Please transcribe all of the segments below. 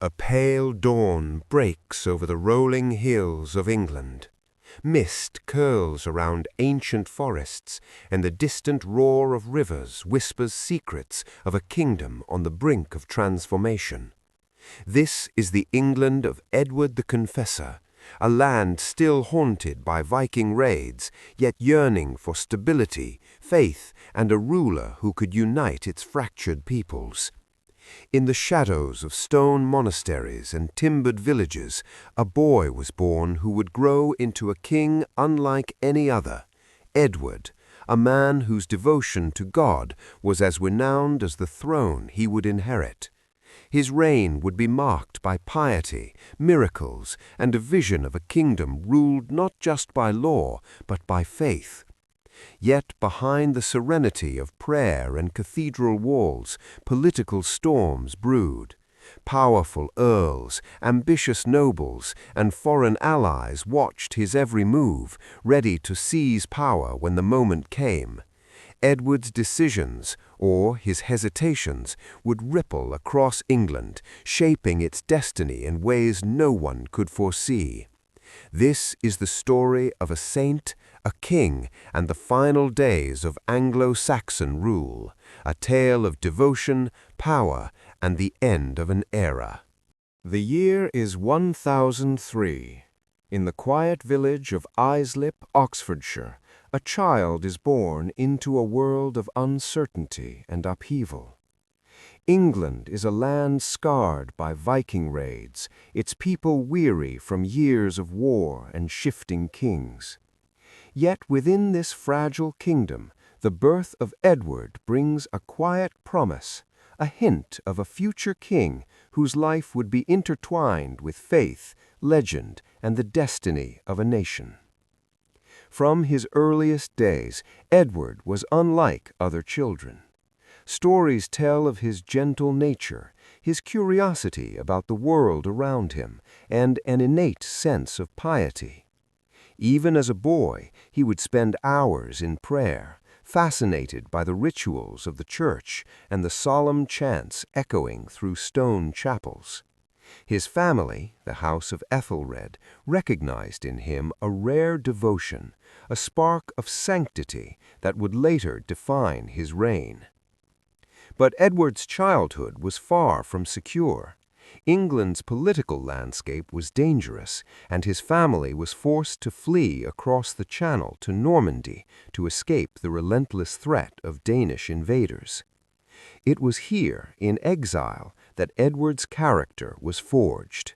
A pale dawn breaks over the rolling hills of England. Mist curls around ancient forests, and the distant roar of rivers whispers secrets of a kingdom on the brink of transformation. This is the England of Edward the Confessor, a land still haunted by Viking raids, yet yearning for stability, faith, and a ruler who could unite its fractured peoples. In the shadows of stone monasteries and timbered villages, a boy was born who would grow into a king unlike any other, Edward, a man whose devotion to God was as renowned as the throne he would inherit. His reign would be marked by piety, miracles, and a vision of a kingdom ruled not just by law, but by faith. Yet behind the serenity of prayer and cathedral walls, political storms brewed. Powerful earls, ambitious nobles, and foreign allies watched his every move, ready to seize power when the moment came. Edward's decisions, or his hesitations, would ripple across England, shaping its destiny in ways no one could foresee. This is the story of a saint, a king, and the final days of Anglo-Saxon rule, a tale of devotion, power, and the end of an era. The year is 1003. In the quiet village of Islip, Oxfordshire, a child is born into a world of uncertainty and upheaval. England is a land scarred by Viking raids, its people weary from years of war and shifting kings. Yet within this fragile kingdom, the birth of Edward brings a quiet promise, a hint of a future king whose life would be intertwined with faith, legend, and the destiny of a nation. From his earliest days, Edward was unlike other children. Stories tell of his gentle nature, his curiosity about the world around him, and an innate sense of piety. Even as a boy, he would spend hours in prayer, fascinated by the rituals of the church and the solemn chants echoing through stone chapels. His family, the House of Ethelred, recognized in him a rare devotion, a spark of sanctity that would later define his reign. But Edward's childhood was far from secure. England's political landscape was dangerous, and his family was forced to flee across the Channel to Normandy to escape the relentless threat of Danish invaders. It was here, in exile, that Edward's character was forged.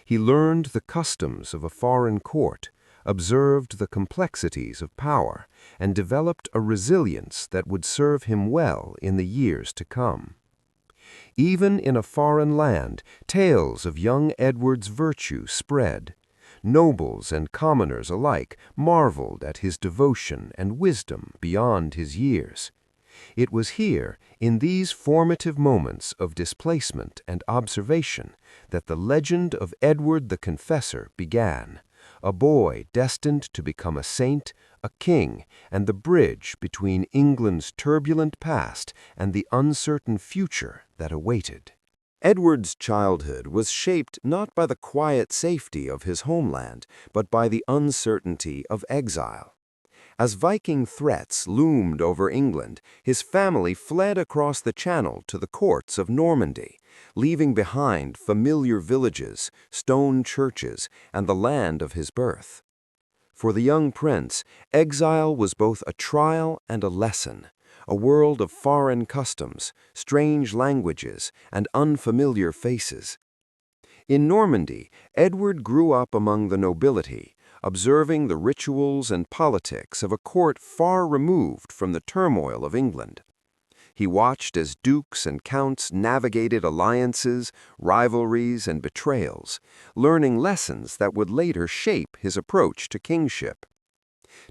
He learned the customs of a foreign court, observed the complexities of power, and developed a resilience that would serve him well in the years to come. Even in a foreign land, tales of young Edward's virtue spread. Nobles and commoners alike marveled at his devotion and wisdom beyond his years. It was here, in these formative moments of displacement and observation, that the legend of Edward the Confessor began, a boy destined to become a saint, a king, and the bridge between England's turbulent past and the uncertain future that awaited. Edward's childhood was shaped not by the quiet safety of his homeland, but by the uncertainty of exile. As Viking threats loomed over England, his family fled across the Channel to the courts of Normandy, leaving behind familiar villages, stone churches, and the land of his birth. For the young prince, exile was both a trial and a lesson, a world of foreign customs, strange languages, and unfamiliar faces. In Normandy, Edward grew up among the nobility, observing the rituals and politics of a court far removed from the turmoil of England. He watched as dukes and counts navigated alliances, rivalries, and betrayals, learning lessons that would later shape his approach to kingship.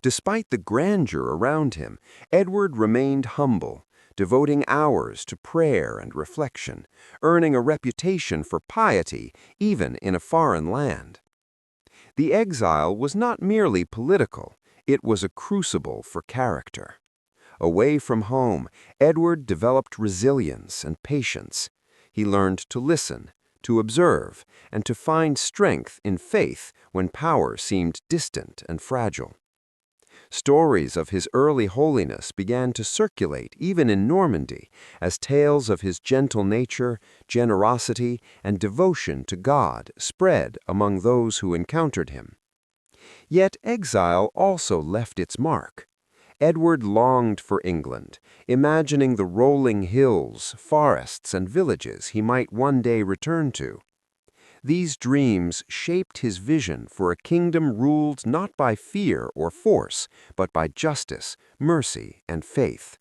Despite the grandeur around him, Edward remained humble, devoting hours to prayer and reflection, earning a reputation for piety even in a foreign land. The exile was not merely political, it was a crucible for character. Away from home, Edward developed resilience and patience. He learned to listen, to observe, and to find strength in faith when power seemed distant and fragile. Stories of his early holiness began to circulate even in Normandy as tales of his gentle nature, generosity, and devotion to God spread among those who encountered him. Yet exile also left its mark. Edward longed for England, imagining the rolling hills, forests, and villages he might one day return to. These dreams shaped his vision for a kingdom ruled not by fear or force, but by justice, mercy, and faith.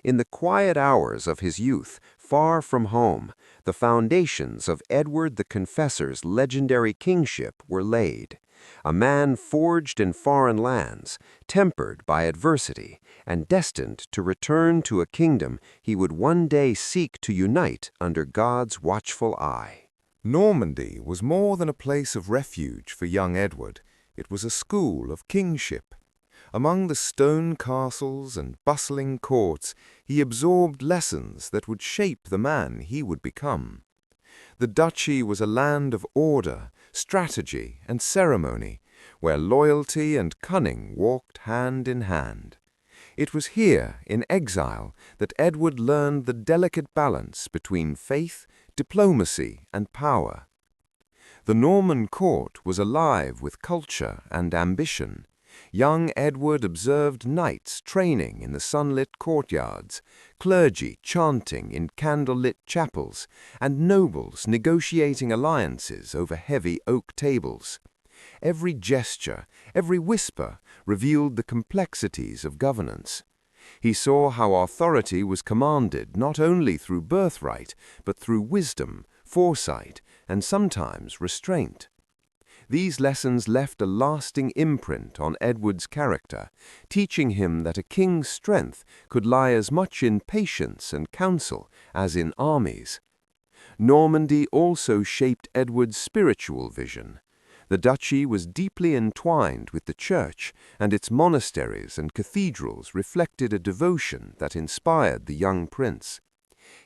In the quiet hours of his youth, far from home, the foundations of Edward the Confessor's legendary kingship were laid. A man forged in foreign lands, tempered by adversity, and destined to return to a kingdom he would one day seek to unite under God's watchful eye. Normandy was more than a place of refuge for young Edward. It was a school of kingship. Among the stone castles and bustling courts, he absorbed lessons that would shape the man he would become. The duchy was a land of order, strategy, and ceremony, where loyalty and cunning walked hand in hand. It was here, in exile, that Edward learned the delicate balance between faith, diplomacy, and power. The Norman court was alive with culture and ambition. Young Edward observed knights training in the sunlit courtyards, clergy chanting in candlelit chapels, and nobles negotiating alliances over heavy oak tables. Every gesture, every whisper revealed the complexities of governance. He saw how authority was commanded not only through birthright, but through wisdom, foresight, and sometimes restraint. These lessons left a lasting imprint on Edward's character, teaching him that a king's strength could lie as much in patience and counsel as in armies. Normandy also shaped Edward's spiritual vision. The duchy was deeply entwined with the church, and its monasteries and cathedrals reflected a devotion that inspired the young prince.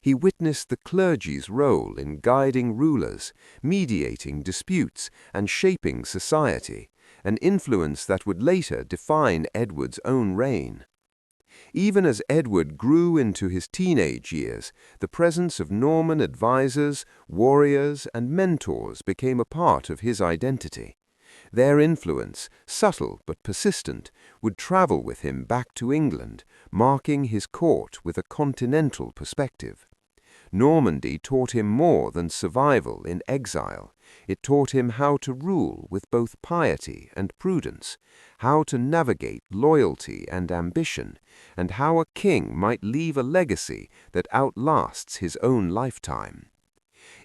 He witnessed the clergy's role in guiding rulers, mediating disputes, and shaping society, an influence that would later define Edward's own reign. Even as Edward grew into his teenage years, the presence of Norman advisors, warriors, and mentors became a part of his identity. Their influence, subtle but persistent, would travel with him back to England, marking his court with a continental perspective. Normandy taught him more than survival in exile. It taught him how to rule with both piety and prudence, how to navigate loyalty and ambition, and how a king might leave a legacy that outlasts his own lifetime.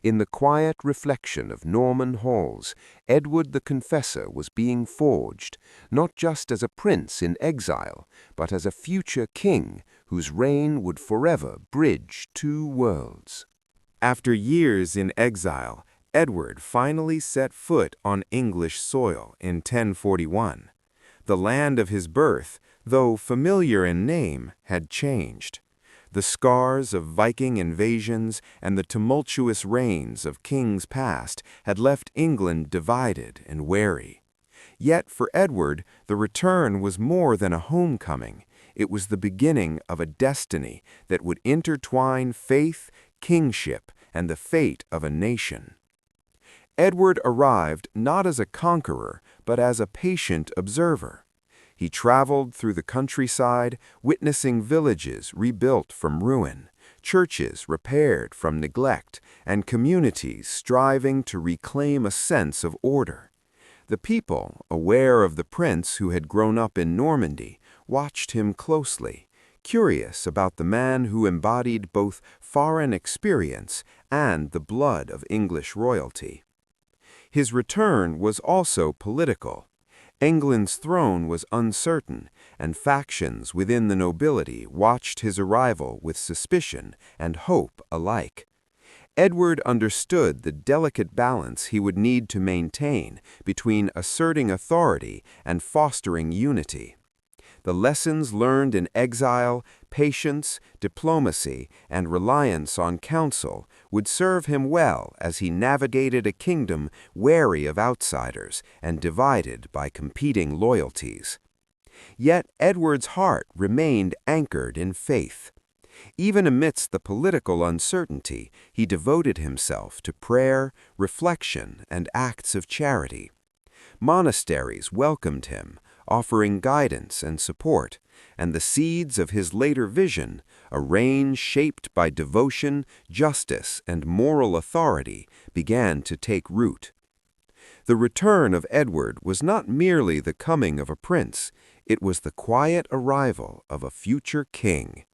In the quiet reflection of Norman halls, Edward the Confessor was being forged, not just as a prince in exile, but as a future king whose reign would forever bridge two worlds. After years in exile, Edward finally set foot on English soil in 1041. The land of his birth, though familiar in name, had changed. The scars of Viking invasions and the tumultuous reigns of kings past had left England divided and wary. Yet for Edward, the return was more than a homecoming. It was the beginning of a destiny that would intertwine faith, kingship, and the fate of a nation. Edward arrived not as a conqueror, but as a patient observer. He traveled through the countryside, witnessing villages rebuilt from ruin, churches repaired from neglect, and communities striving to reclaim a sense of order. The people, aware of the prince who had grown up in Normandy, watched him closely, curious about the man who embodied both foreign experience and the blood of English royalty. His return was also political. England's throne was uncertain, and factions within the nobility watched his arrival with suspicion and hope alike. Edward understood the delicate balance he would need to maintain between asserting authority and fostering unity. The lessons learned in exile, patience, diplomacy, and reliance on counsel would serve him well as he navigated a kingdom wary of outsiders and divided by competing loyalties. Yet Edward's heart remained anchored in faith. Even amidst the political uncertainty, he devoted himself to prayer, reflection, and acts of charity. Monasteries welcomed him, offering guidance and support, and the seeds of his later vision, a reign shaped by devotion, justice, and moral authority, began to take root. The return of Edward was not merely the coming of a prince, it was the quiet arrival of a future king,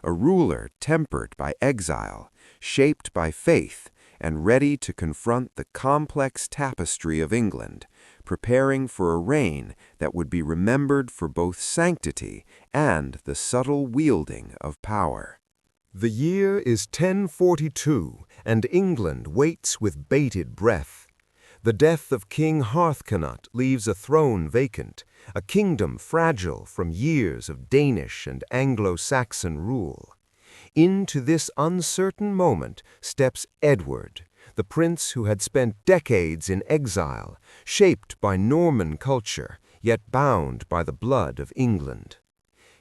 a ruler tempered by exile, shaped by faith, and ready to confront the complex tapestry of England, preparing for a reign that would be remembered for both sanctity and the subtle wielding of power. The year is 1042, and England waits with bated breath. The death of King Harthconut leaves a throne vacant, a kingdom fragile from years of Danish and Anglo-Saxon rule. Into this uncertain moment steps Edward, the prince who had spent decades in exile, shaped by Norman culture, yet bound by the blood of England.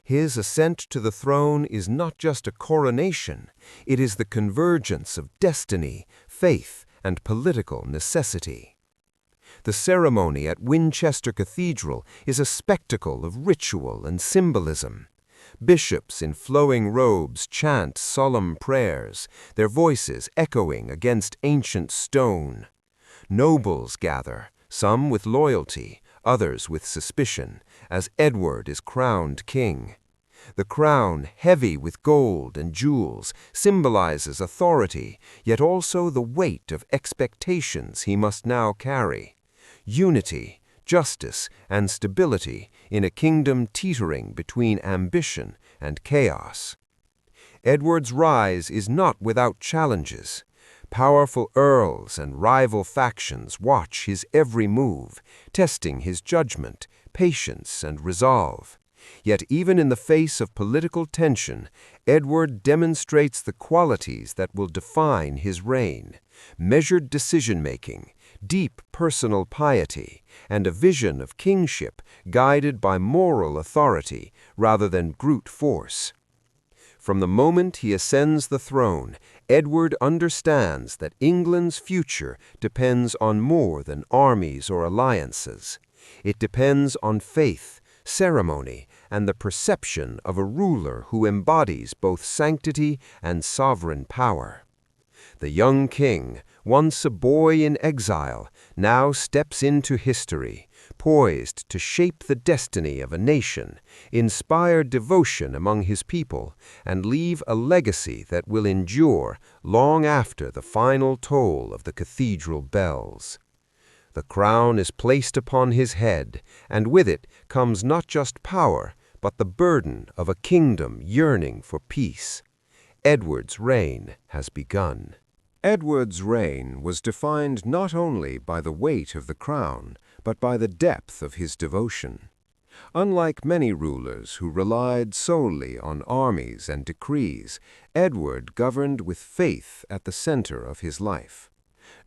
His ascent to the throne is not just a coronation, it is the convergence of destiny, faith, and political necessity. The ceremony at Winchester Cathedral is a spectacle of ritual and symbolism. Bishops in flowing robes chant solemn prayers, their voices echoing against ancient stone. Nobles gather, some with loyalty, others with suspicion, as Edward is crowned king. The crown, heavy with gold and jewels, symbolizes authority, yet also the weight of expectations he must now carry. Unity, justice, and stability in a kingdom teetering between ambition and chaos. Edward's rise is not without challenges. Powerful earls and rival factions watch his every move, testing his judgment, patience, and resolve. Yet even in the face of political tension, Edward demonstrates the qualities that will define his reign: measured decision-making, deep personal piety, and a vision of kingship guided by moral authority rather than brute force. From the moment he ascends the throne, Edward understands that England's future depends on more than armies or alliances. It depends on faith, ceremony, and the perception of a ruler who embodies both sanctity and sovereign power. The young king, once a boy in exile, now steps into history, poised to shape the destiny of a nation, inspire devotion among his people, and leave a legacy that will endure long after the final toll of the cathedral bells. The crown is placed upon his head, and with it comes not just power, but the burden of a kingdom yearning for peace. Edward's reign has begun. Edward's reign was defined not only by the weight of the crown, but by the depth of his devotion. Unlike many rulers who relied solely on armies and decrees, Edward governed with faith at the center of his life.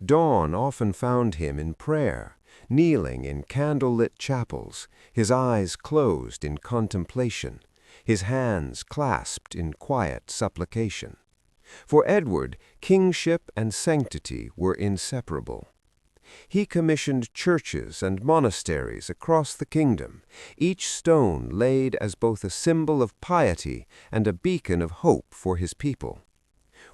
Dawn often found him in prayer, kneeling in candlelit chapels, his eyes closed in contemplation, his hands clasped in quiet supplication. For Edward, kingship and sanctity were inseparable. He commissioned churches and monasteries across the kingdom, each stone laid as both a symbol of piety and a beacon of hope for his people.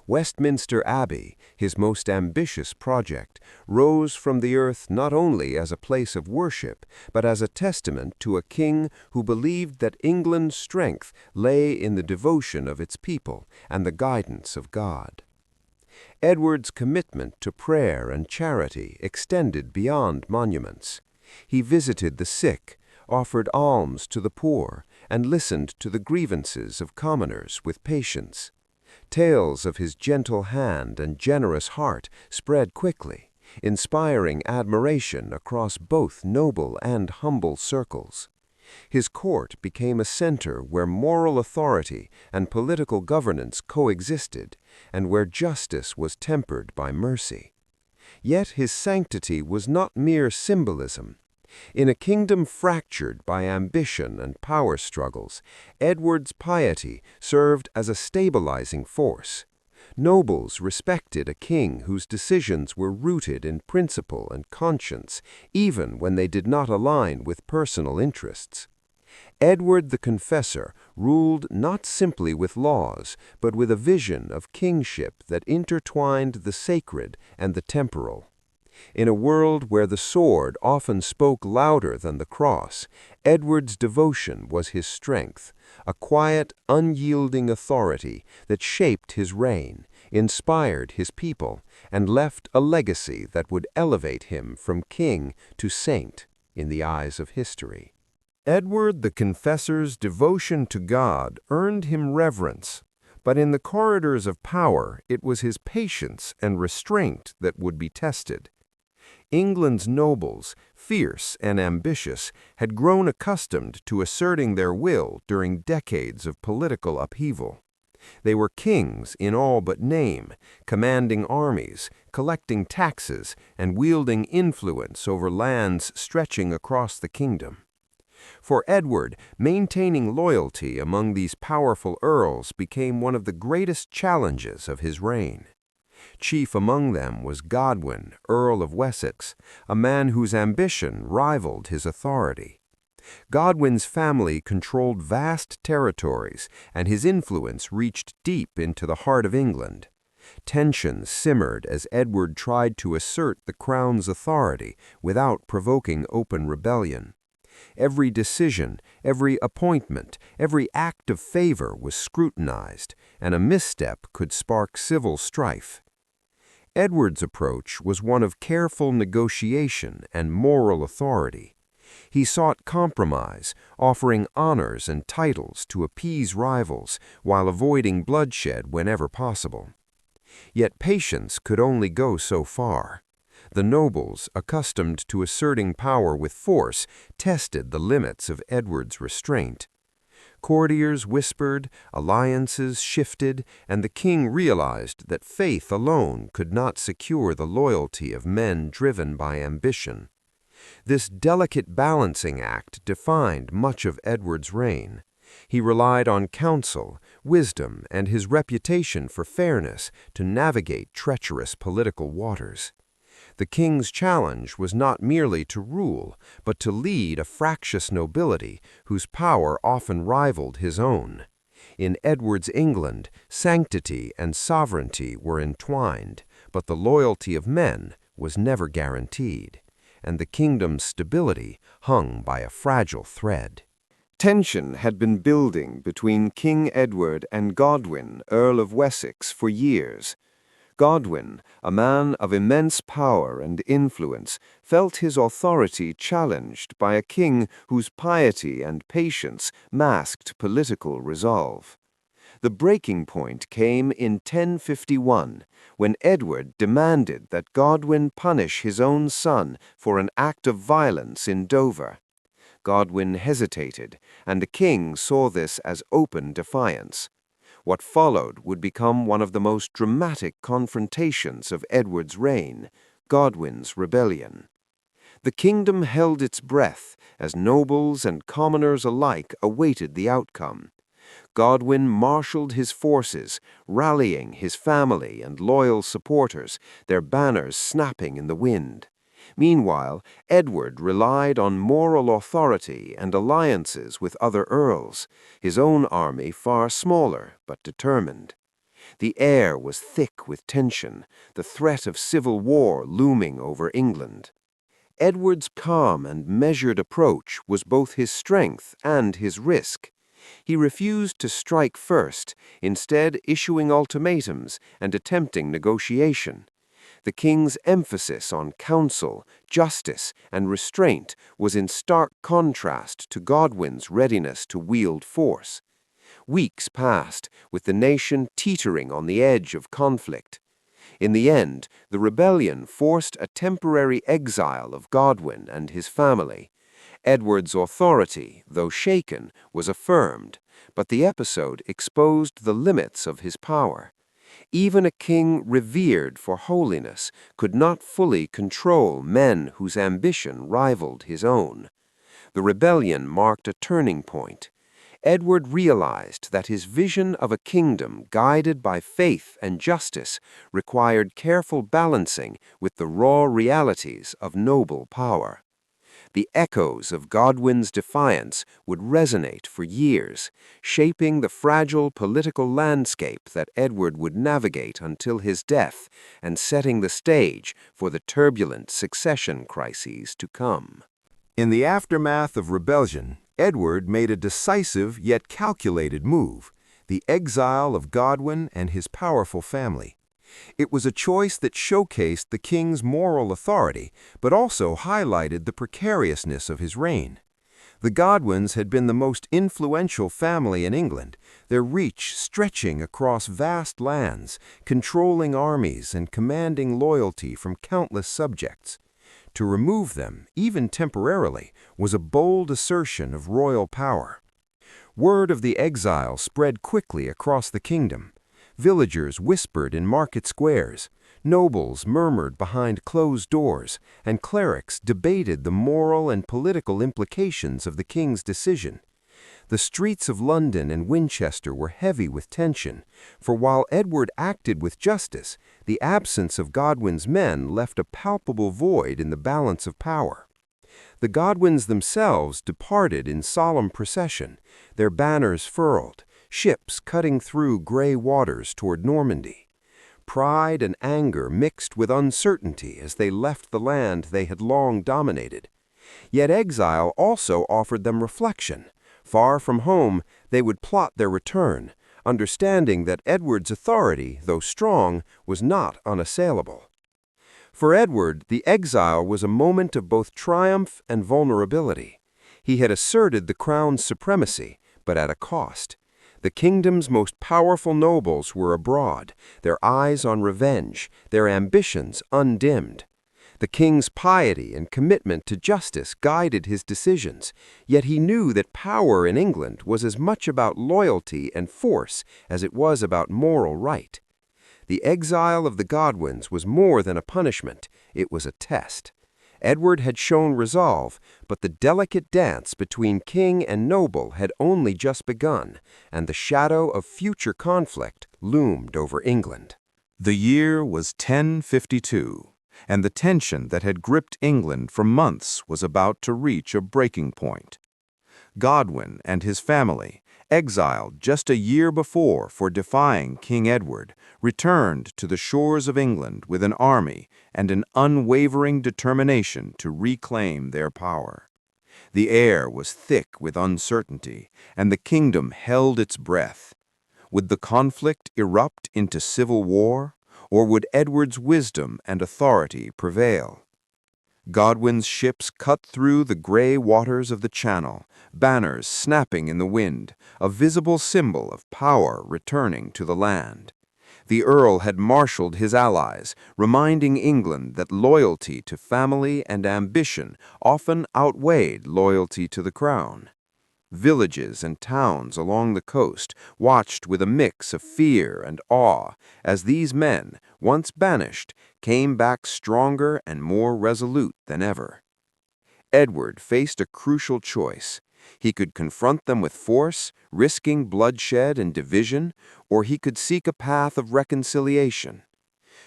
Westminster Abbey, his most ambitious project, rose from the earth not only as a place of worship, but as a testament to a king who believed that England's strength lay in the devotion of its people and the guidance of God. Edward's commitment to prayer and charity extended beyond monuments. He visited the sick, offered alms to the poor, and listened to the grievances of commoners with patience. Tales of his gentle hand and generous heart spread quickly, inspiring admiration across both noble and humble circles. His court became a center where moral authority and political governance coexisted, and where justice was tempered by mercy. Yet his sanctity was not mere symbolism. In a kingdom fractured by ambition and power struggles, Edward's piety served as a stabilizing force. Nobles respected a king whose decisions were rooted in principle and conscience, even when they did not align with personal interests. Edward the Confessor ruled not simply with laws, but with a vision of kingship that intertwined the sacred and the temporal. In a world where the sword often spoke louder than the cross, Edward's devotion was his strength, a quiet, unyielding authority that shaped his reign, inspired his people, and left a legacy that would elevate him from king to saint in the eyes of history. Edward the Confessor's devotion to God earned him reverence, but in the corridors of power it was his patience and restraint that would be tested. England's nobles, fierce and ambitious, had grown accustomed to asserting their will during decades of political upheaval. They were kings in all but name, commanding armies, collecting taxes, and wielding influence over lands stretching across the kingdom. For Edward, maintaining loyalty among these powerful earls became one of the greatest challenges of his reign. Chief among them was Godwin, Earl of Wessex, a man whose ambition rivaled his authority. Godwin's family controlled vast territories, and his influence reached deep into the heart of England. Tensions simmered as Edward tried to assert the crown's authority without provoking open rebellion. Every decision, every appointment, every act of favor was scrutinized, and a misstep could spark civil strife. Edward's approach was one of careful negotiation and moral authority. He sought compromise, offering honors and titles to appease rivals while avoiding bloodshed whenever possible. Yet patience could only go so far. The nobles, accustomed to asserting power with force, tested the limits of Edward's restraint. Courtiers whispered, alliances shifted, and the king realized that faith alone could not secure the loyalty of men driven by ambition. This delicate balancing act defined much of Edward's reign. He relied on counsel, wisdom, and his reputation for fairness to navigate treacherous political waters. The king's challenge was not merely to rule, but to lead a fractious nobility whose power often rivaled his own. In Edward's England, sanctity and sovereignty were entwined, but the loyalty of men was never guaranteed, and the kingdom's stability hung by a fragile thread. Tension had been building between King Edward and Godwin, Earl of Wessex, for years. Godwin, a man of immense power and influence, felt his authority challenged by a king whose piety and patience masked political resolve. The breaking point came in 1051, when Edward demanded that Godwin punish his own son for an act of violence in Dover. Godwin hesitated, and the king saw this as open defiance. What followed would become one of the most dramatic confrontations of Edward's reign, Godwin's rebellion. The kingdom held its breath as nobles and commoners alike awaited the outcome. Godwin marshaled his forces, rallying his family and loyal supporters, their banners snapping in the wind. Meanwhile, Edward relied on moral authority and alliances with other earls, his own army far smaller but determined. The air was thick with tension, the threat of civil war looming over England. Edward's calm and measured approach was both his strength and his risk. He refused to strike first, instead issuing ultimatums and attempting negotiation. The king's emphasis on counsel, justice, and restraint was in stark contrast to Godwin's readiness to wield force. Weeks passed, with the nation teetering on the edge of conflict. In the end, the rebellion forced a temporary exile of Godwin and his family. Edward's authority, though shaken, was affirmed, but the episode exposed the limits of his power. Even a king revered for holiness could not fully control men whose ambition rivaled his own. The rebellion marked a turning point. Edward realized that his vision of a kingdom guided by faith and justice required careful balancing with the raw realities of noble power. The echoes of Godwin's defiance would resonate for years, shaping the fragile political landscape that Edward would navigate until his death and setting the stage for the turbulent succession crises to come. In the aftermath of rebellion, Edward made a decisive yet calculated move, the exile of Godwin and his powerful family. It was a choice that showcased the king's moral authority, but also highlighted the precariousness of his reign. The Godwins had been the most influential family in England, their reach stretching across vast lands, controlling armies and commanding loyalty from countless subjects. To remove them, even temporarily, was a bold assertion of royal power. Word of the exile spread quickly across the kingdom. Villagers whispered in market squares, nobles murmured behind closed doors, and clerics debated the moral and political implications of the king's decision. The streets of London and Winchester were heavy with tension, for while Edward acted with justice, the absence of Godwin's men left a palpable void in the balance of power. The Godwins themselves departed in solemn procession, their banners furled, ships cutting through gray waters toward Normandy. Pride and anger mixed with uncertainty as they left the land they had long dominated. Yet exile also offered them reflection. Far from home, they would plot their return, understanding that Edward's authority, though strong, was not unassailable. For Edward, the exile was a moment of both triumph and vulnerability. He had asserted the crown's supremacy, but at a cost. The kingdom's most powerful nobles were abroad, their eyes on revenge, their ambitions undimmed. The king's piety and commitment to justice guided his decisions, yet he knew that power in England was as much about loyalty and force as it was about moral right. The exile of the Godwins was more than a punishment, it was a test. Edward had shown resolve, but the delicate dance between king and noble had only just begun, and the shadow of future conflict loomed over England. The year was 1052. And the tension that had gripped England for months was about to reach a breaking point. Godwin and his family, exiled just a year before for defying King Edward, returned to the shores of England with an army and an unwavering determination to reclaim their power. The air was thick with uncertainty, and the kingdom held its breath. Would the conflict erupt into civil war? Or would Edward's wisdom and authority prevail? Godwin's ships cut through the gray waters of the Channel, banners snapping in the wind, a visible symbol of power returning to the land. The Earl had marshaled his allies, reminding England that loyalty to family and ambition often outweighed loyalty to the crown. Villages and towns along the coast watched with a mix of fear and awe as these men, once banished, came back stronger and more resolute than ever. Edward faced a crucial choice. He could confront them with force, risking bloodshed and division, or he could seek a path of reconciliation.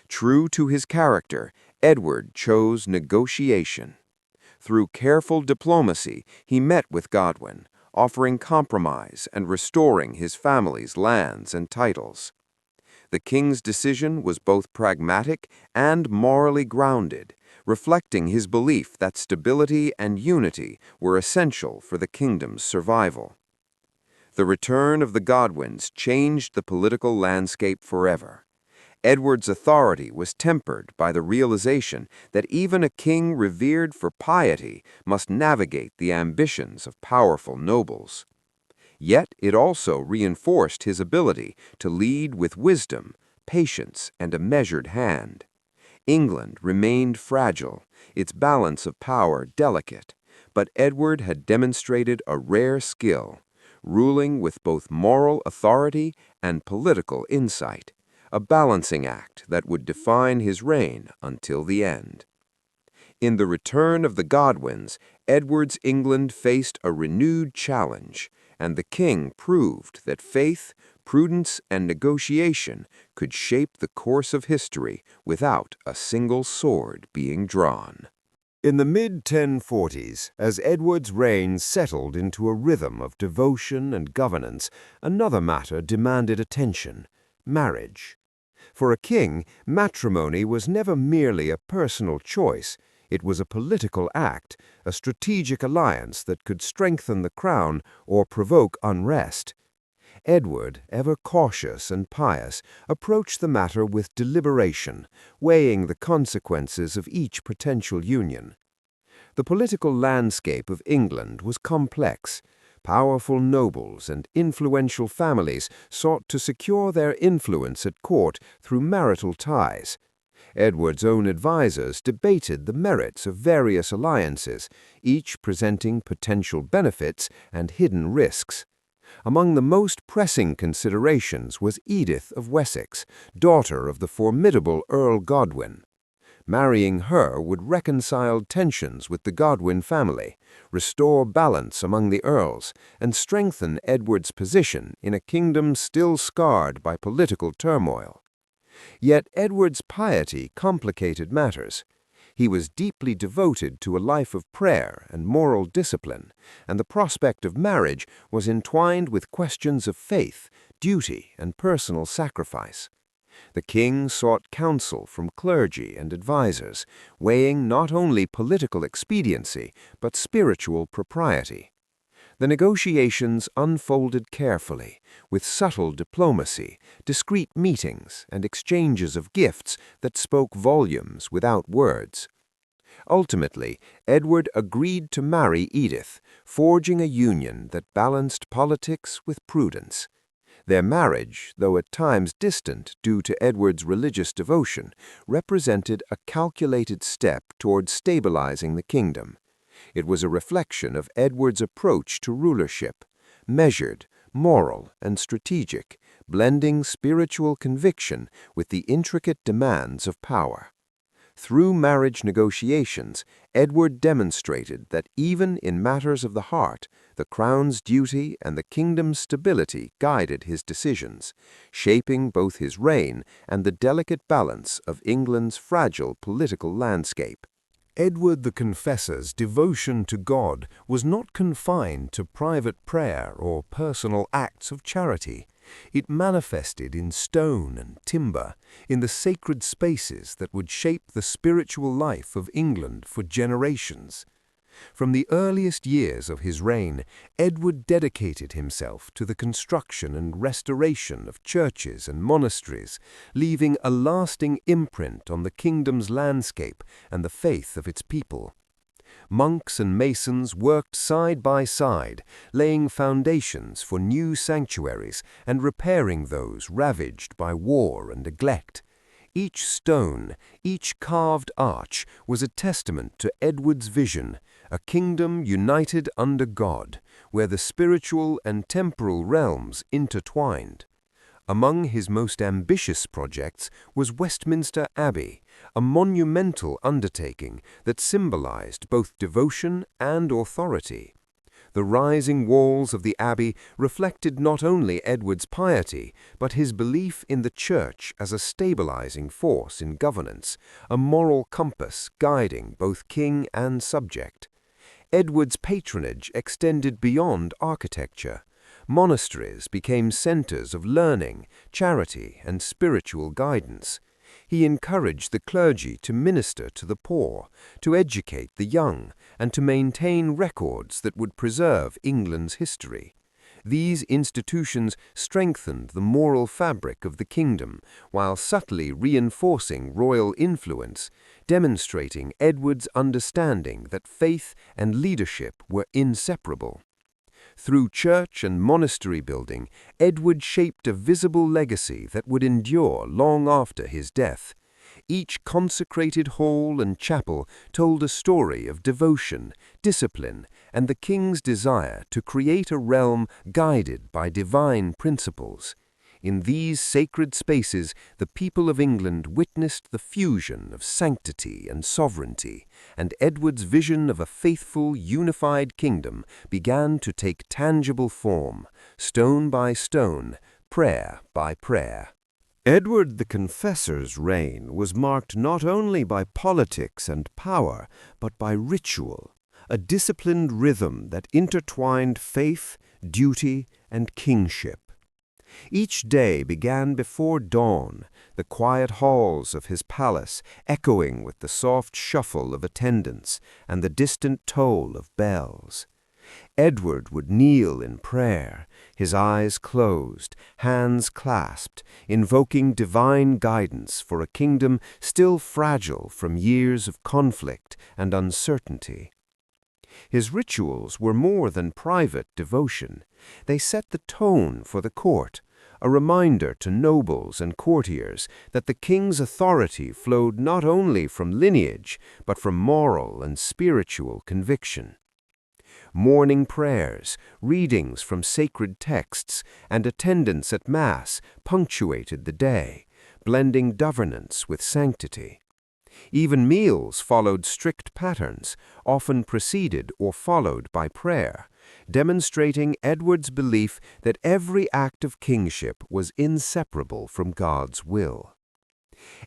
True to his character, Edward chose negotiation. Through careful diplomacy, he met with Godwin, offering compromise and restoring his family's lands and titles. The king's decision was both pragmatic and morally grounded, reflecting his belief that stability and unity were essential for the kingdom's survival. The return of the Godwins changed the political landscape forever. Edward's authority was tempered by the realization that even a king revered for piety must navigate the ambitions of powerful nobles. Yet it also reinforced his ability to lead with wisdom, patience, and a measured hand. England remained fragile, its balance of power delicate, but Edward had demonstrated a rare skill, ruling with both moral authority and political insight, a balancing act that would define his reign until the end. In the return of the Godwins, Edward's England faced a renewed challenge, and the king proved that faith, prudence, and negotiation could shape the course of history without a single sword being drawn. In the mid-1040s, as Edward's reign settled into a rhythm of devotion and governance, another matter demanded attention: marriage. For a king, matrimony was never merely a personal choice. It was a political act, a strategic alliance that could strengthen the crown or provoke unrest. Edward, ever cautious and pious, approached the matter with deliberation, weighing the consequences of each potential union. The political landscape of England was complex. Powerful nobles and influential families sought to secure their influence at court through marital ties. Edward's own advisers debated the merits of various alliances, each presenting potential benefits and hidden risks. Among the most pressing considerations was Edith of Wessex, daughter of the formidable Earl Godwin. Marrying her would reconcile tensions with the Godwin family, restore balance among the earls, and strengthen Edward's position in a kingdom still scarred by political turmoil. Yet Edward's piety complicated matters. He was deeply devoted to a life of prayer and moral discipline, and the prospect of marriage was entwined with questions of faith, duty, and personal sacrifice. The king sought counsel from clergy and advisers, weighing not only political expediency but spiritual propriety. The negotiations unfolded carefully, with subtle diplomacy, discreet meetings, and exchanges of gifts that spoke volumes without words. Ultimately, Edward agreed to marry Edith, forging a union that balanced politics with prudence. Their marriage, though at times distant due to Edward's religious devotion, represented a calculated step toward stabilizing the kingdom. It was a reflection of Edward's approach to rulership, measured, moral, and strategic, blending spiritual conviction with the intricate demands of power. Through marriage negotiations, Edward demonstrated that even in matters of the heart, the crown's duty and the kingdom's stability guided his decisions, shaping both his reign and the delicate balance of England's fragile political landscape. Edward the Confessor's devotion to God was not confined to private prayer or personal acts of charity. It manifested in stone and timber, in the sacred spaces that would shape the spiritual life of England for generations. From the earliest years of his reign, Edward dedicated himself to the construction and restoration of churches and monasteries, leaving a lasting imprint on the kingdom's landscape and the faith of its people. Monks and masons worked side by side, laying foundations for new sanctuaries and repairing those ravaged by war and neglect. Each stone, each carved arch was a testament to Edward's vision, a kingdom united under God, where the spiritual and temporal realms intertwined. Among his most ambitious projects was Westminster Abbey, a monumental undertaking that symbolized both devotion and authority. The rising walls of the abbey reflected not only Edward's piety, but his belief in the Church as a stabilizing force in governance, a moral compass guiding both king and subject. Edward's patronage extended beyond architecture. Monasteries became centers of learning, charity, and spiritual guidance. He encouraged the clergy to minister to the poor, to educate the young, and to maintain records that would preserve England's history. These institutions strengthened the moral fabric of the kingdom, while subtly reinforcing royal influence, demonstrating Edward's understanding that faith and leadership were inseparable. Through church and monastery building, Edward shaped a visible legacy that would endure long after his death. Each consecrated hall and chapel told a story of devotion, discipline, and the king's desire to create a realm guided by divine principles. In these sacred spaces, the people of England witnessed the fusion of sanctity and sovereignty, and Edward's vision of a faithful, unified kingdom began to take tangible form, stone by stone, prayer by prayer. Edward the Confessor's reign was marked not only by politics and power, but by ritual, a disciplined rhythm that intertwined faith, duty, and kingship. Each day began before dawn, the quiet halls of his palace echoing with the soft shuffle of attendants and the distant toll of bells. Edward would kneel in prayer, his eyes closed, hands clasped, invoking divine guidance for a kingdom still fragile from years of conflict and uncertainty. His rituals were more than private devotion. They set the tone for the court, a reminder to nobles and courtiers that the king's authority flowed not only from lineage, but from moral and spiritual conviction. Morning prayers, readings from sacred texts, and attendance at Mass punctuated the day, blending governance with sanctity. Even meals followed strict patterns, often preceded or followed by prayer, demonstrating Edward's belief that every act of kingship was inseparable from God's will.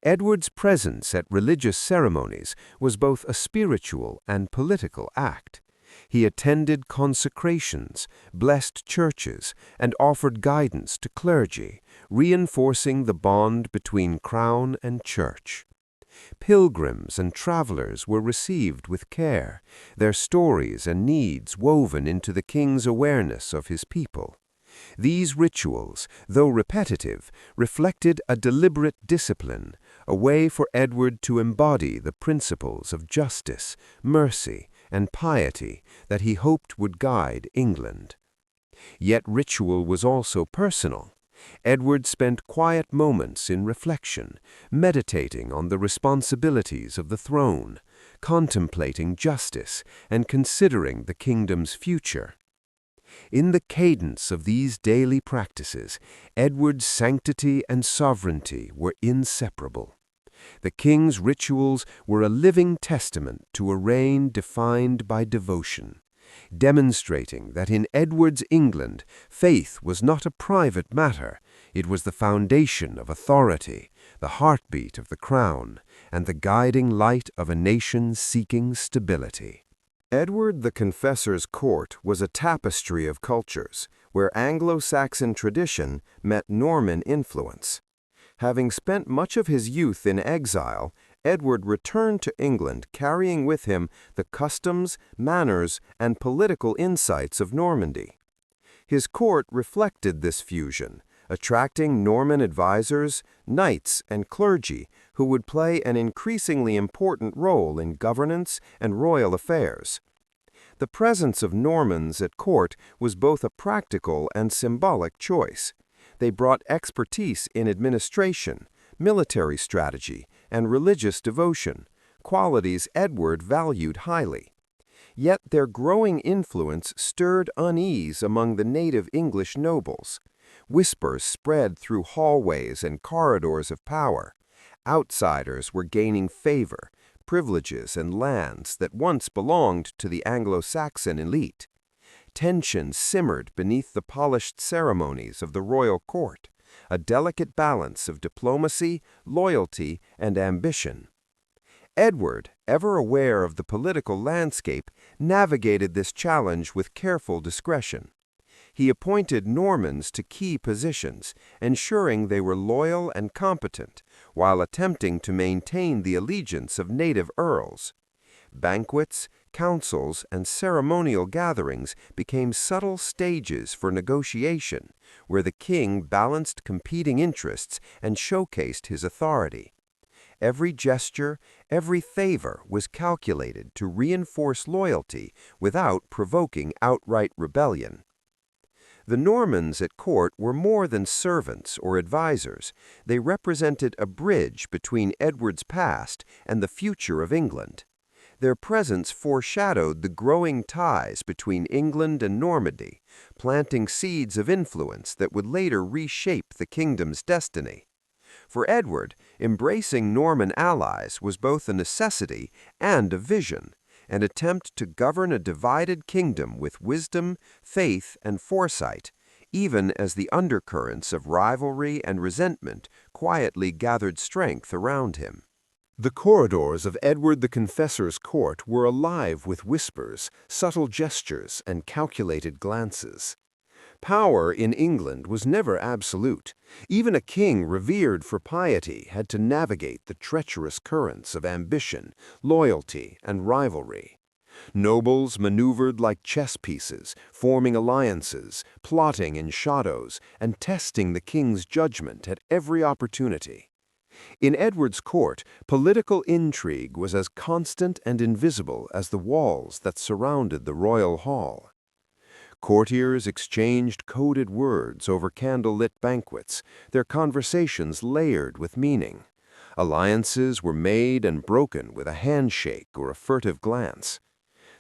Edward's presence at religious ceremonies was both a spiritual and political act. He attended consecrations, blessed churches, and offered guidance to clergy, reinforcing the bond between crown and church. Pilgrims and travelers were received with care, their stories and needs woven into the king's awareness of his people. These rituals, though repetitive, reflected a deliberate discipline, a way for Edward to embody the principles of justice, mercy, and piety that he hoped would guide England. Yet ritual was also personal. Edward spent quiet moments in reflection, meditating on the responsibilities of the throne, contemplating justice, and considering the kingdom's future. In the cadence of these daily practices, Edward's sanctity and sovereignty were inseparable. The king's rituals were a living testament to a reign defined by devotion, demonstrating that in Edward's England, faith was not a private matter. It was the foundation of authority, the heartbeat of the crown, and the guiding light of a nation seeking stability. Edward the Confessor's court was a tapestry of cultures, where Anglo-Saxon tradition met Norman influence. Having spent much of his youth in exile, Edward returned to England carrying with him the customs, manners, and political insights of Normandy. His court reflected this fusion, attracting Norman advisors, knights, and clergy who would play an increasingly important role in governance and royal affairs. The presence of Normans at court was both a practical and symbolic choice. They brought expertise in administration, military strategy, and religious devotion, qualities Edward valued highly. Yet their growing influence stirred unease among the native English nobles. Whispers spread through hallways and corridors of power. Outsiders were gaining favor, privileges, and lands that once belonged to the Anglo-Saxon elite. Tension simmered beneath the polished ceremonies of the royal court, a delicate balance of diplomacy, loyalty, and ambition. Edward, ever aware of the political landscape, navigated this challenge with careful discretion. He appointed Normans to key positions, ensuring they were loyal and competent, while attempting to maintain the allegiance of native earls. Banquets, councils, and ceremonial gatherings became subtle stages for negotiation, where the king balanced competing interests and showcased his authority. Every gesture, every favor was calculated to reinforce loyalty without provoking outright rebellion. The Normans at court were more than servants or advisors. They represented a bridge between Edward's past and the future of England. Their presence foreshadowed the growing ties between England and Normandy, planting seeds of influence that would later reshape the kingdom's destiny. For Edward, embracing Norman allies was both a necessity and a vision, an attempt to govern a divided kingdom with wisdom, faith, and foresight, even as the undercurrents of rivalry and resentment quietly gathered strength around him. The corridors of Edward the Confessor's court were alive with whispers, subtle gestures, and calculated glances. Power in England was never absolute. Even a king revered for piety had to navigate the treacherous currents of ambition, loyalty, and rivalry. Nobles maneuvered like chess pieces, forming alliances, plotting in shadows, and testing the king's judgment at every opportunity. In Edward's court, political intrigue was as constant and invisible as the walls that surrounded the royal hall. Courtiers exchanged coded words over candle-lit banquets, their conversations layered with meaning. Alliances were made and broken with a handshake or a furtive glance.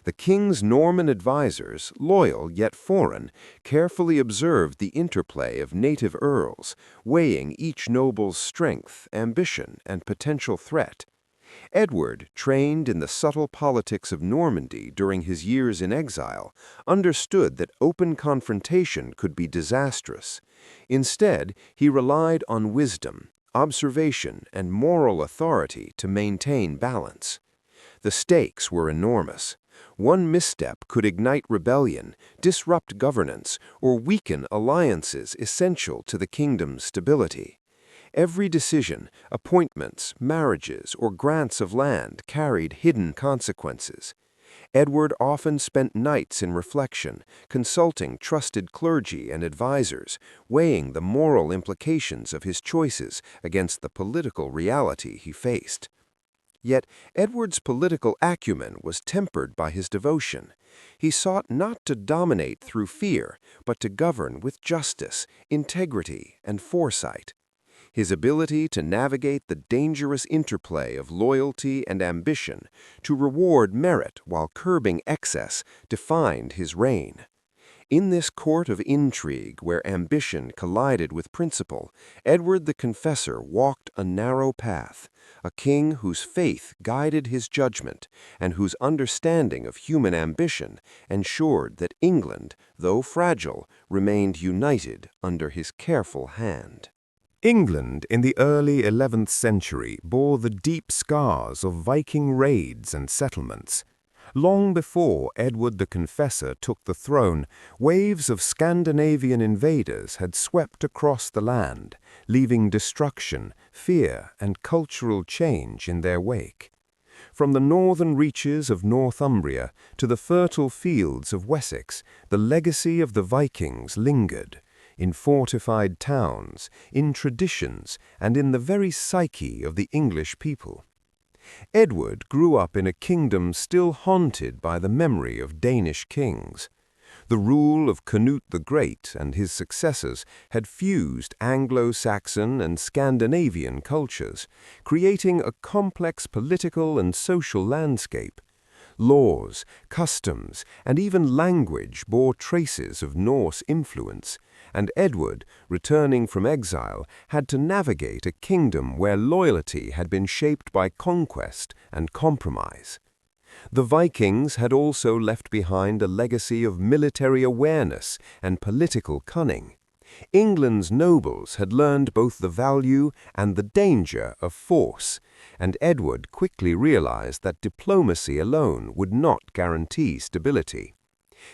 The king's Norman advisors, loyal yet foreign, carefully observed the interplay of native earls, weighing each noble's strength, ambition, and potential threat. Edward, trained in the subtle politics of Normandy during his years in exile, understood that open confrontation could be disastrous. Instead, he relied on wisdom, observation, and moral authority to maintain balance. The stakes were enormous. One misstep could ignite rebellion, disrupt governance, or weaken alliances essential to the kingdom's stability. Every decision, appointments, marriages, or grants of land carried hidden consequences. Edward often spent nights in reflection, consulting trusted clergy and advisors, weighing the moral implications of his choices against the political reality he faced. Yet Edward's political acumen was tempered by his devotion. He sought not to dominate through fear, but to govern with justice, integrity, and foresight. His ability to navigate the dangerous interplay of loyalty and ambition, to reward merit while curbing excess, defined his reign. In this court of intrigue where ambition collided with principle, Edward the Confessor walked a narrow path, a king whose faith guided his judgment and whose understanding of human ambition ensured that England, though fragile, remained united under his careful hand. England in the early 11th century bore the deep scars of Viking raids and settlements. Long before Edward the Confessor took the throne, waves of Scandinavian invaders had swept across the land, leaving destruction, fear, and cultural change in their wake. From the northern reaches of Northumbria to the fertile fields of Wessex, the legacy of the Vikings lingered, in fortified towns, in traditions, and in the very psyche of the English people. Edward grew up in a kingdom still haunted by the memory of Danish kings. The rule of Canute the Great and his successors had fused Anglo-Saxon and Scandinavian cultures, creating a complex political and social landscape. Laws, customs, and even language bore traces of Norse influence, and Edward, returning from exile, had to navigate a kingdom where loyalty had been shaped by conquest and compromise. The Vikings had also left behind a legacy of military awareness and political cunning. England's nobles had learned both the value and the danger of force, and Edward quickly realized that diplomacy alone would not guarantee stability.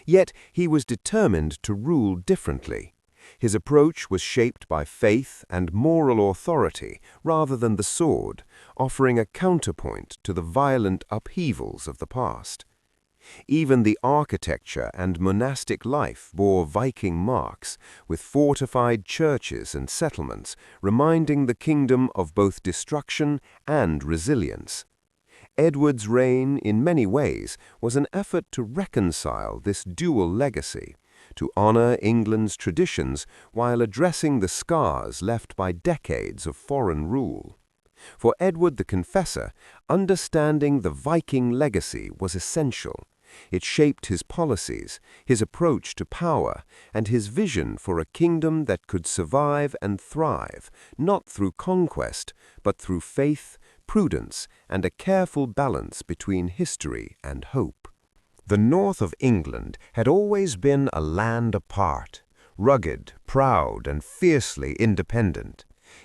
Yet he was determined to rule differently. His approach was shaped by faith and moral authority rather than the sword, offering a counterpoint to the violent upheavals of the past. Even the architecture and monastic life bore Viking marks, with fortified churches and settlements, reminding the kingdom of both destruction and resilience. Edward's reign, in many ways, was an effort to reconcile this dual legacy, to honor England's traditions while addressing the scars left by decades of foreign rule. For Edward the Confessor, understanding the Viking legacy was essential. It shaped his policies, his approach to power, and his vision for a kingdom that could survive and thrive, not through conquest, but through faith, prudence, and a careful balance between history and hope. The north of England had always been a land apart, rugged, proud, and fiercely independent.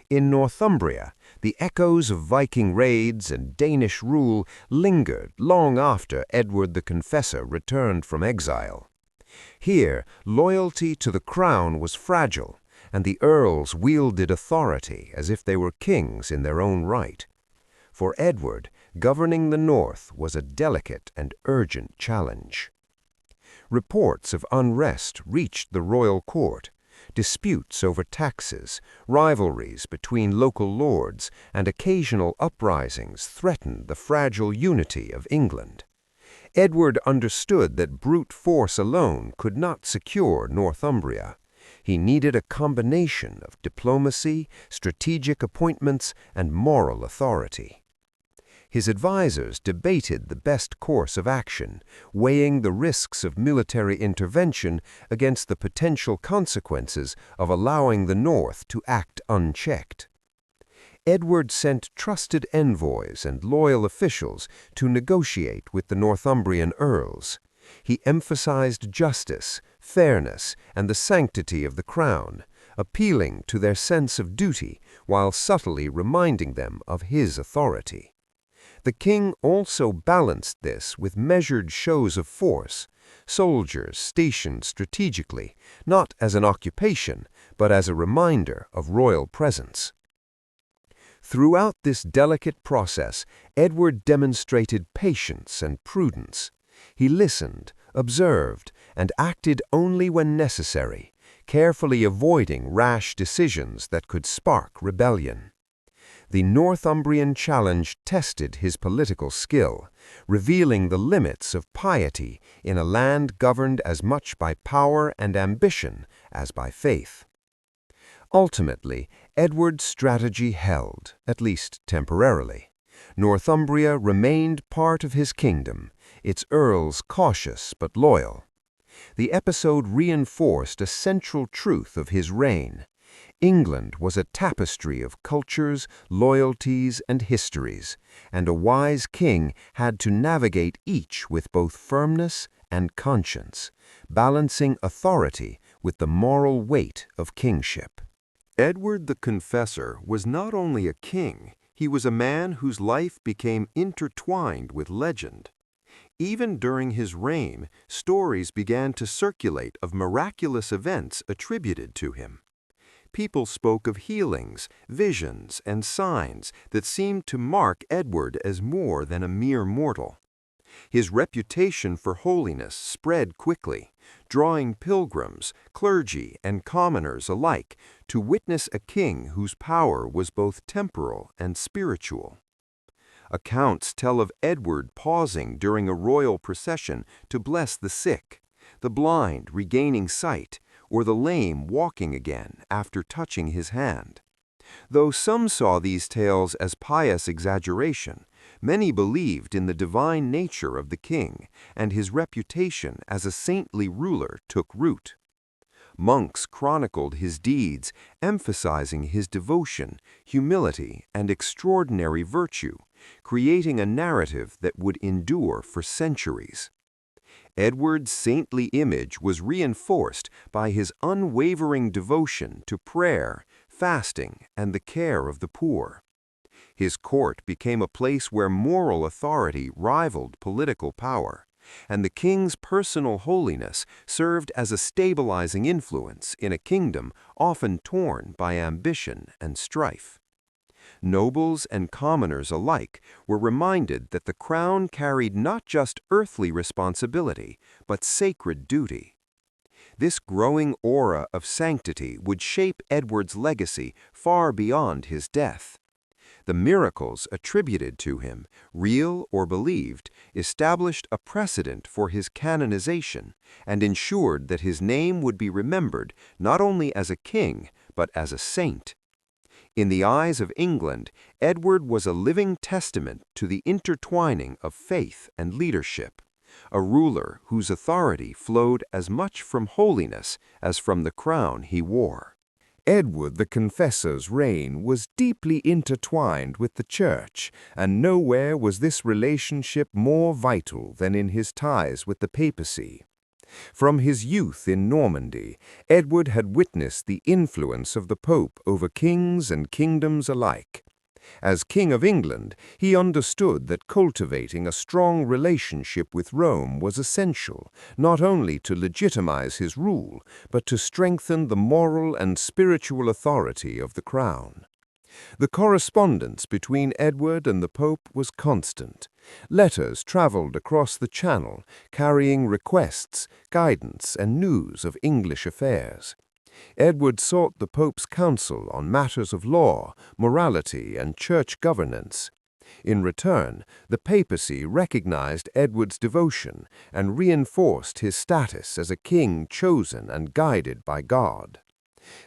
In Northumbria, the echoes of Viking raids and Danish rule lingered long after Edward the Confessor returned from exile. Here, loyalty to the crown was fragile, and the earls wielded authority as if they were kings in their own right. For Edward, governing the north was a delicate and urgent challenge. Reports of unrest reached the royal court. Disputes over taxes, rivalries between local lords, and occasional uprisings threatened the fragile unity of England. Edward understood that brute force alone could not secure Northumbria. He needed a combination of diplomacy, strategic appointments, and moral authority. His advisors debated the best course of action, weighing the risks of military intervention against the potential consequences of allowing the North to act unchecked. Edward sent trusted envoys and loyal officials to negotiate with the Northumbrian earls. He emphasized justice, fairness, and the sanctity of the crown, appealing to their sense of duty while subtly reminding them of his authority. The king also balanced this with measured shows of force, soldiers stationed strategically, not as an occupation, but as a reminder of royal presence. Throughout this delicate process, Edward demonstrated patience and prudence. He listened, observed, and acted only when necessary, carefully avoiding rash decisions that could spark rebellion. The Northumbrian challenge tested his political skill, revealing the limits of piety in a land governed as much by power and ambition as by faith. Ultimately, Edward's strategy held, at least temporarily. Northumbria remained part of his kingdom, its earls cautious but loyal. The episode reinforced a central truth of his reign. England was a tapestry of cultures, loyalties, and histories, and a wise king had to navigate each with both firmness and conscience, balancing authority with the moral weight of kingship. Edward the Confessor was not only a king, he was a man whose life became intertwined with legend. Even during his reign, stories began to circulate of miraculous events attributed to him. People spoke of healings, visions, and signs that seemed to mark Edward as more than a mere mortal. His reputation for holiness spread quickly, drawing pilgrims, clergy, and commoners alike to witness a king whose power was both temporal and spiritual. Accounts tell of Edward pausing during a royal procession to bless the sick, the blind regaining sight, or the lame walking again after touching his hand. Though some saw these tales as pious exaggeration, many believed in the divine nature of the king, and his reputation as a saintly ruler took root. Monks chronicled his deeds, emphasizing his devotion, humility, and extraordinary virtue, creating a narrative that would endure for centuries. Edward's saintly image was reinforced by his unwavering devotion to prayer, fasting, and the care of the poor. His court became a place where moral authority rivaled political power, and the king's personal holiness served as a stabilizing influence in a kingdom often torn by ambition and strife. Nobles and commoners alike were reminded that the crown carried not just earthly responsibility, but sacred duty. This growing aura of sanctity would shape Edward's legacy far beyond his death. The miracles attributed to him, real or believed, established a precedent for his canonization and ensured that his name would be remembered not only as a king, but as a saint. In the eyes of England, Edward was a living testament to the intertwining of faith and leadership, a ruler whose authority flowed as much from holiness as from the crown he wore. Edward the Confessor's reign was deeply intertwined with the Church, and nowhere was this relationship more vital than in his ties with the papacy. From his youth in Normandy, Edward had witnessed the influence of the Pope over kings and kingdoms alike. As King of England, he understood that cultivating a strong relationship with Rome was essential, not only to legitimize his rule, but to strengthen the moral and spiritual authority of the crown. The correspondence between Edward and the Pope was constant. Letters traveled across the Channel, carrying requests, guidance, and news of English affairs. Edward sought the Pope's counsel on matters of law, morality, and church governance. In return, the papacy recognized Edward's devotion and reinforced his status as a king chosen and guided by God.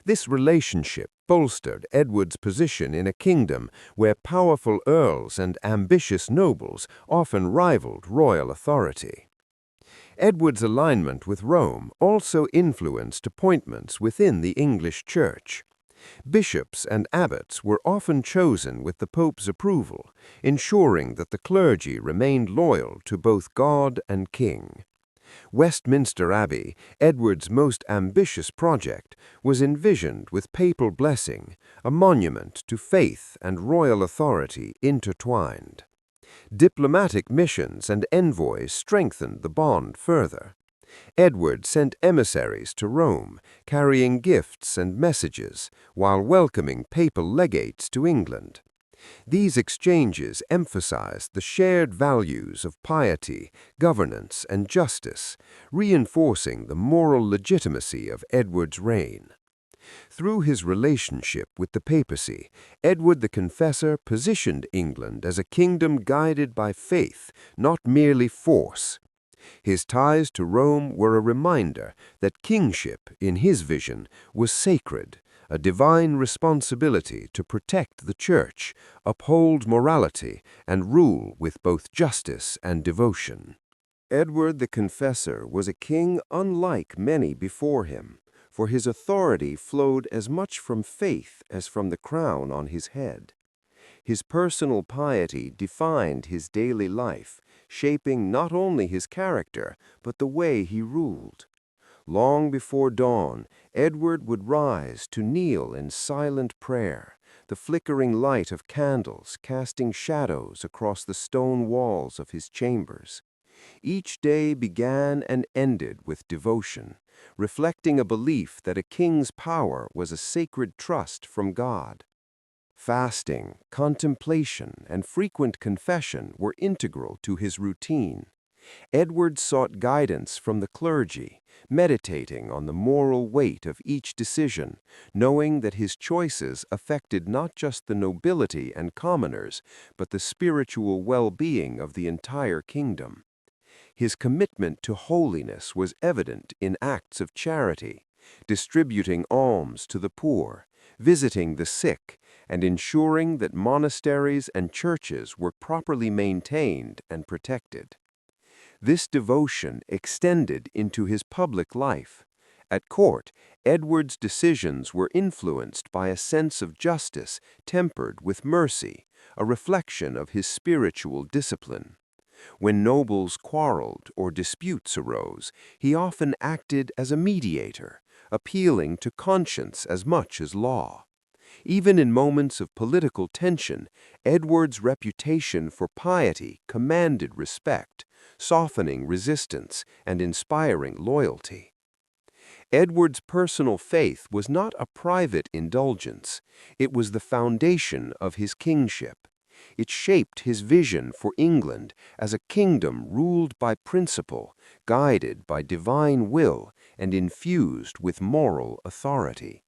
This relationship bolstered Edward's position in a kingdom where powerful earls and ambitious nobles often rivaled royal authority. Edward's alignment with Rome also influenced appointments within the English Church. Bishops and abbots were often chosen with the Pope's approval, ensuring that the clergy remained loyal to both God and King. Westminster Abbey, Edward's most ambitious project, was envisioned with papal blessing, a monument to faith and royal authority intertwined. Diplomatic missions and envoys strengthened the bond further. Edward sent emissaries to Rome, carrying gifts and messages, while welcoming papal legates to England. These exchanges emphasized the shared values of piety, governance, and justice, reinforcing the moral legitimacy of Edward's reign. Through his relationship with the papacy, Edward the Confessor positioned England as a kingdom guided by faith, not merely force. His ties to Rome were a reminder that kingship, in his vision, was sacred, a divine responsibility to protect the Church, uphold morality, and rule with both justice and devotion. Edward the Confessor was a king unlike many before him, for his authority flowed as much from faith as from the crown on his head. His personal piety defined his daily life, shaping not only his character, but the way he ruled. Long before dawn, Edward would rise to kneel in silent prayer, the flickering light of candles casting shadows across the stone walls of his chambers. Each day began and ended with devotion, reflecting a belief that a king's power was a sacred trust from God. Fasting, contemplation, and frequent confession were integral to his routine. Edward sought guidance from the clergy, meditating on the moral weight of each decision, knowing that his choices affected not just the nobility and commoners, but the spiritual well-being of the entire kingdom. His commitment to holiness was evident in acts of charity, distributing alms to the poor, visiting the sick, and ensuring that monasteries and churches were properly maintained and protected. This devotion extended into his public life. At court, Edward's decisions were influenced by a sense of justice tempered with mercy, a reflection of his spiritual discipline. When nobles quarreled or disputes arose, he often acted as a mediator, appealing to conscience as much as law. Even in moments of political tension, Edward's reputation for piety commanded respect, softening resistance and inspiring loyalty. Edward's personal faith was not a private indulgence. It was the foundation of his kingship. It shaped his vision for England as a kingdom ruled by principle, guided by divine will, and infused with moral authority.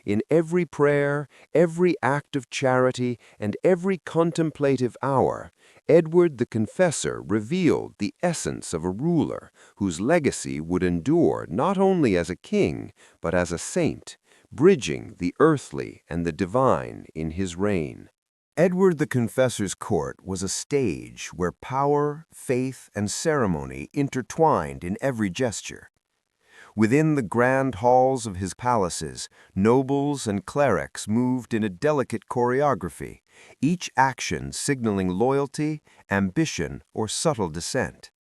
In every prayer, every act of charity, and every contemplative hour, Edward the Confessor revealed the essence of a ruler whose legacy would endure not only as a king, but as a saint, bridging the earthly and the divine in his reign. Edward the Confessor's court was a stage where power, faith, and ceremony intertwined in every gesture. Within the grand halls of his palaces, nobles and clerics moved in a delicate choreography, each action signaling loyalty, ambition, or subtle dissent.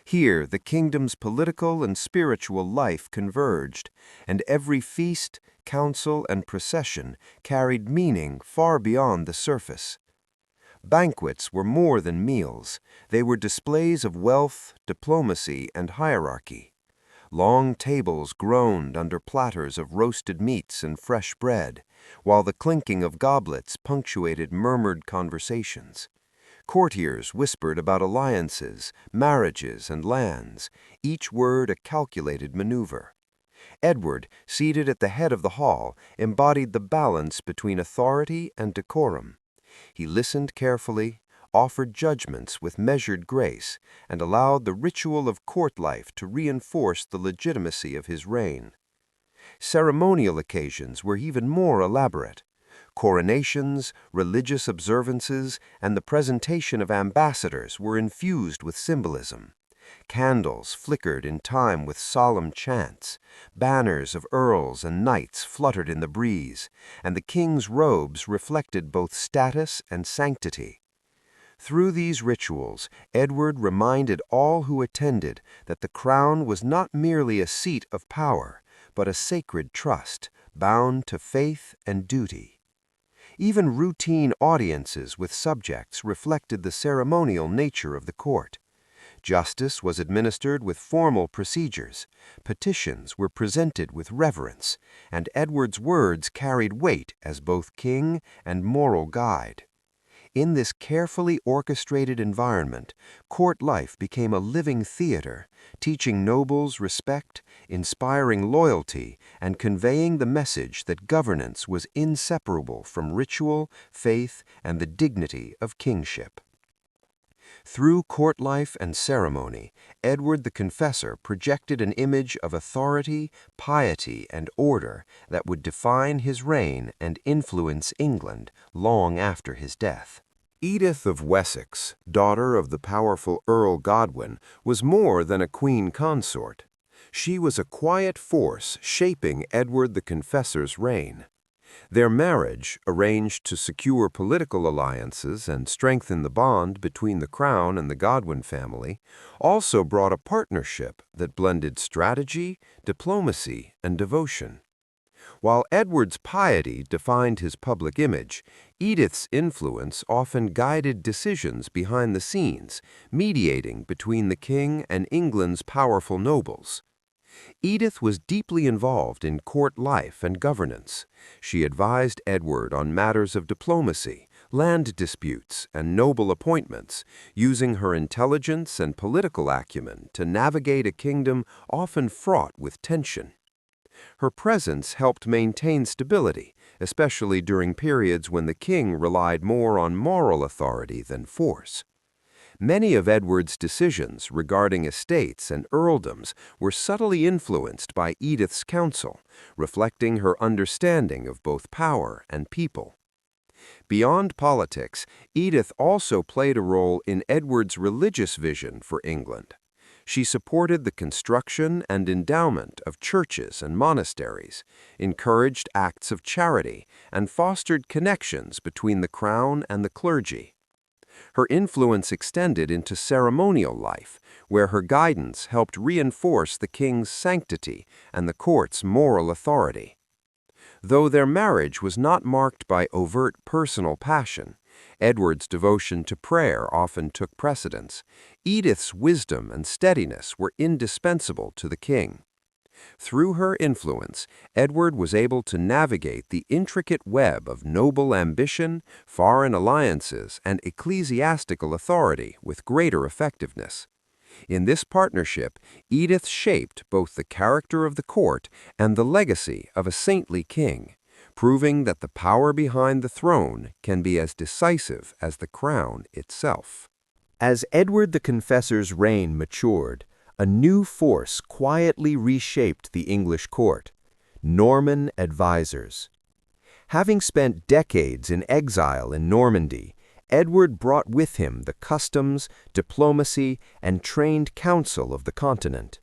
Here, the kingdom's political and spiritual life converged, and every feast, council, and procession carried meaning far beyond the surface. Banquets were more than meals. They were displays of wealth, diplomacy, and hierarchy. Long tables groaned under platters of roasted meats and fresh bread, while the clinking of goblets punctuated murmured conversations. Courtiers whispered about alliances, marriages, and lands, each word a calculated maneuver. Edward, seated at the head of the hall, embodied the balance between authority and decorum. He listened carefully, offered judgments with measured grace, and allowed the ritual of court life to reinforce the legitimacy of his reign. Ceremonial occasions were even more elaborate. Coronations, religious observances, and the presentation of ambassadors were infused with symbolism. Candles flickered in time with solemn chants, banners of earls and knights fluttered in the breeze, and the king's robes reflected both status and sanctity. Through these rituals, Edward reminded all who attended that the crown was not merely a seat of power, but a sacred trust, bound to faith and duty. Even routine audiences with subjects reflected the ceremonial nature of the court. Justice was administered with formal procedures, petitions were presented with reverence, and Edward's words carried weight as both king and moral guide. In this carefully orchestrated environment, court life became a living theater, teaching nobles respect, inspiring loyalty, and conveying the message that governance was inseparable from ritual, faith, and the dignity of kingship. Through court life and ceremony, Edward the Confessor projected an image of authority, piety, and order that would define his reign and influence England long after his death. Edith of Wessex, daughter of the powerful Earl Godwin, was more than a queen consort. She was a quiet force shaping Edward the Confessor's reign. Their marriage, arranged to secure political alliances and strengthen the bond between the crown and the Godwin family, also brought a partnership that blended strategy, diplomacy, and devotion. While Edward's piety defined his public image, Edith's influence often guided decisions behind the scenes, mediating between the king and England's powerful nobles. Edith was deeply involved in court life and governance. She advised Edward on matters of diplomacy, land disputes, and noble appointments, using her intelligence and political acumen to navigate a kingdom often fraught with tension. Her presence helped maintain stability, especially during periods when the king relied more on moral authority than force. Many of Edward's decisions regarding estates and earldoms were subtly influenced by Edith's counsel, reflecting her understanding of both power and people. Beyond politics, Edith also played a role in Edward's religious vision for England. She supported the construction and endowment of churches and monasteries, encouraged acts of charity, and fostered connections between the crown and the clergy. Her influence extended into ceremonial life, where her guidance helped reinforce the king's sanctity and the court's moral authority. Though their marriage was not marked by overt personal passion, Edward's devotion to prayer often took precedence. Edith's wisdom and steadiness were indispensable to the king. Through her influence, Edward was able to navigate the intricate web of noble ambition, foreign alliances, and ecclesiastical authority with greater effectiveness. In this partnership, Edith shaped both the character of the court and the legacy of a saintly king, proving that the power behind the throne can be as decisive as the crown itself. As Edward the Confessor's reign matured, a new force quietly reshaped the English court: Norman advisors. Having spent decades in exile in Normandy, Edward brought with him the customs, diplomacy, and trained counsel of the continent.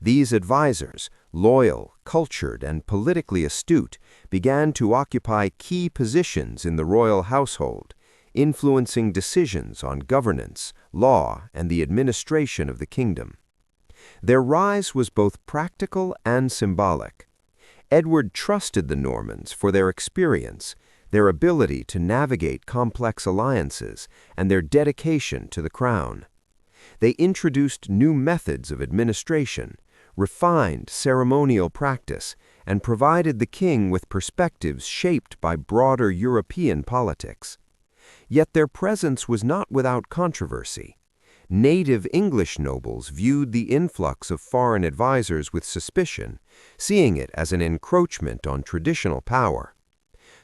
These advisors, loyal, cultured, and politically astute, began to occupy key positions in the royal household, influencing decisions on governance, law, and the administration of the kingdom. Their rise was both practical and symbolic. Edward trusted the Normans for their experience, their ability to navigate complex alliances, and their dedication to the crown. They introduced new methods of administration, refined ceremonial practice, and provided the king with perspectives shaped by broader European politics. Yet their presence was not without controversy. Native English nobles viewed the influx of foreign advisors with suspicion, seeing it as an encroachment on traditional power.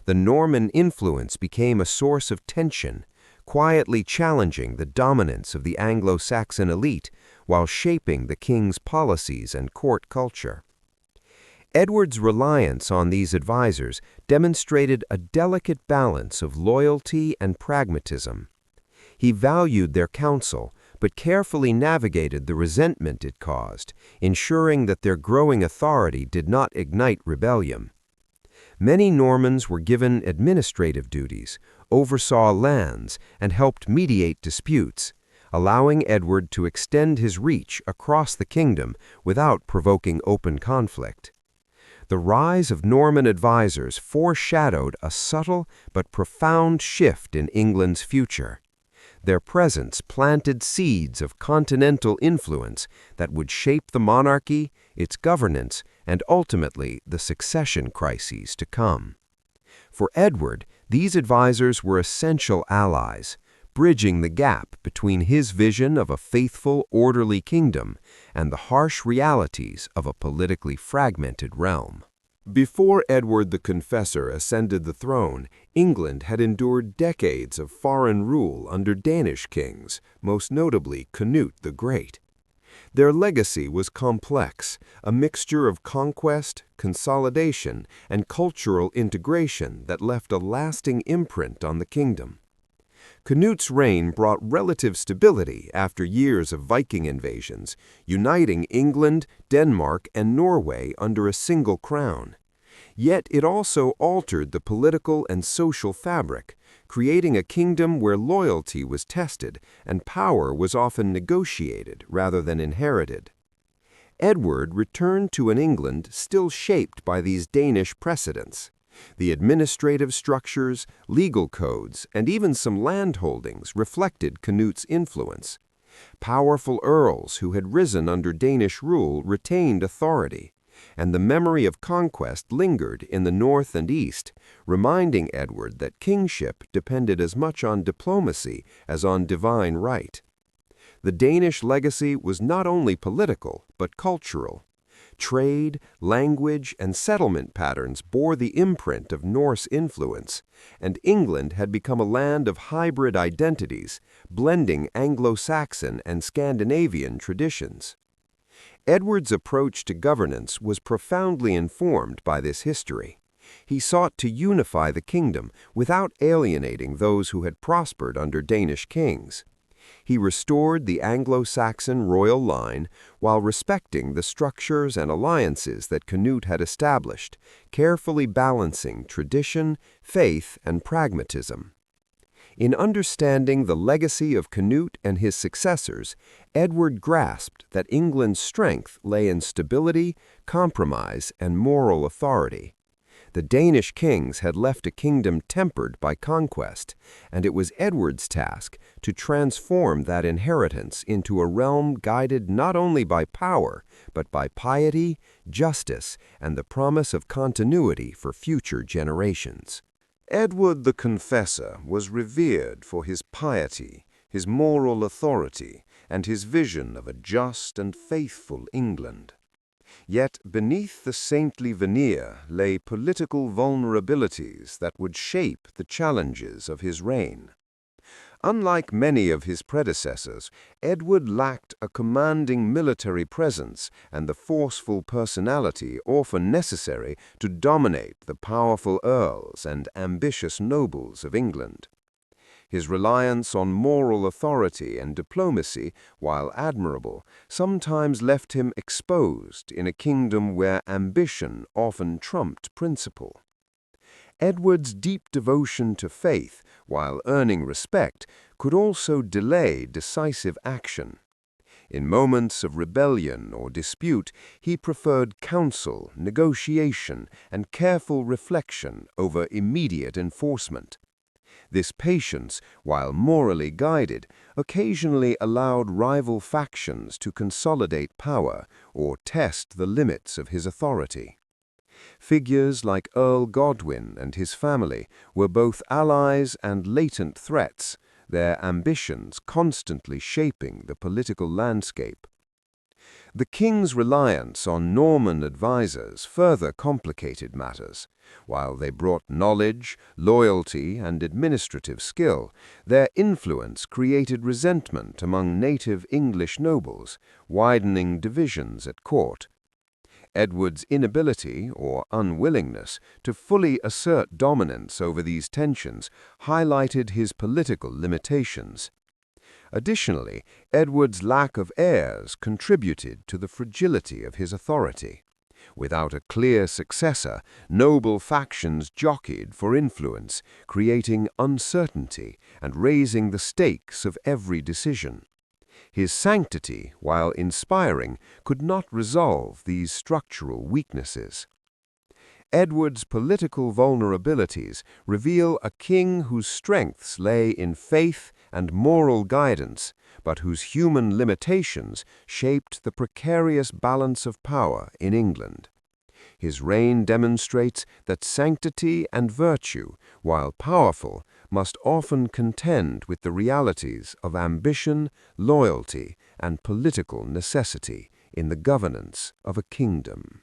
The Norman influence became a source of tension, quietly challenging the dominance of the Anglo-Saxon elite while shaping the king's policies and court culture. Edward's reliance on these advisors demonstrated a delicate balance of loyalty and pragmatism. He valued their counsel, but carefully navigated the resentment it caused, ensuring that their growing authority did not ignite rebellion. Many Normans were given administrative duties, oversaw lands, and helped mediate disputes, allowing Edward to extend his reach across the kingdom without provoking open conflict. The rise of Norman advisors foreshadowed a subtle but profound shift in England's future. Their presence planted seeds of continental influence that would shape the monarchy, its governance, and ultimately the succession crises to come. For Edward, these advisors were essential allies, bridging the gap between his vision of a faithful, orderly kingdom and the harsh realities of a politically fragmented realm. Before Edward the Confessor ascended the throne, England had endured decades of foreign rule under Danish kings, most notably Canute the Great. Their legacy was complex, a mixture of conquest, consolidation, and cultural integration that left a lasting imprint on the kingdom. Canute's reign brought relative stability after years of Viking invasions, uniting England, Denmark, and Norway under a single crown. Yet it also altered the political and social fabric, creating a kingdom where loyalty was tested and power was often negotiated rather than inherited. Edward returned to an England still shaped by these Danish precedents. The administrative structures, legal codes, and even some land holdings reflected Canute's influence. Powerful earls who had risen under Danish rule retained authority, and the memory of conquest lingered in the north and east, reminding Edward that kingship depended as much on diplomacy as on divine right. The Danish legacy was not only political, but cultural. Trade, language, and settlement patterns bore the imprint of Norse influence, and England had become a land of hybrid identities, blending Anglo-Saxon and Scandinavian traditions. Edward's approach to governance was profoundly informed by this history. He sought to unify the kingdom without alienating those who had prospered under Danish kings. He restored the Anglo-Saxon royal line while respecting the structures and alliances that Canute had established, carefully balancing tradition, faith, and pragmatism. In understanding the legacy of Canute and his successors, Edward grasped that England's strength lay in stability, compromise, and moral authority. The Danish kings had left a kingdom tempered by conquest, and it was Edward's task to transform that inheritance into a realm guided not only by power, but by piety, justice, and the promise of continuity for future generations. Edward the Confessor was revered for his piety, his moral authority, and his vision of a just and faithful England. Yet beneath the saintly veneer lay political vulnerabilities that would shape the challenges of his reign. Unlike many of his predecessors, Edward lacked a commanding military presence and the forceful personality often necessary to dominate the powerful earls and ambitious nobles of England. His reliance on moral authority and diplomacy, while admirable, sometimes left him exposed in a kingdom where ambition often trumped principle. Edward's deep devotion to faith, while earning respect, could also delay decisive action. In moments of rebellion or dispute, he preferred counsel, negotiation, and careful reflection over immediate enforcement. This patience, while morally guided, occasionally allowed rival factions to consolidate power or test the limits of his authority. Figures like Earl Godwin and his family were both allies and latent threats, their ambitions constantly shaping the political landscape. The king's reliance on Norman advisers further complicated matters. While they brought knowledge, loyalty, and administrative skill, their influence created resentment among native English nobles, widening divisions at court. Edward's inability or unwillingness to fully assert dominance over these tensions highlighted his political limitations. Additionally, Edward's lack of heirs contributed to the fragility of his authority. Without a clear successor, noble factions jockeyed for influence, creating uncertainty and raising the stakes of every decision. His sanctity, while inspiring, could not resolve these structural weaknesses. Edward's political vulnerabilities reveal a king whose strengths lay in faith and moral guidance, but whose human limitations shaped the precarious balance of power in England. His reign demonstrates that sanctity and virtue, while powerful, must often contend with the realities of ambition, loyalty, and political necessity in the governance of a kingdom.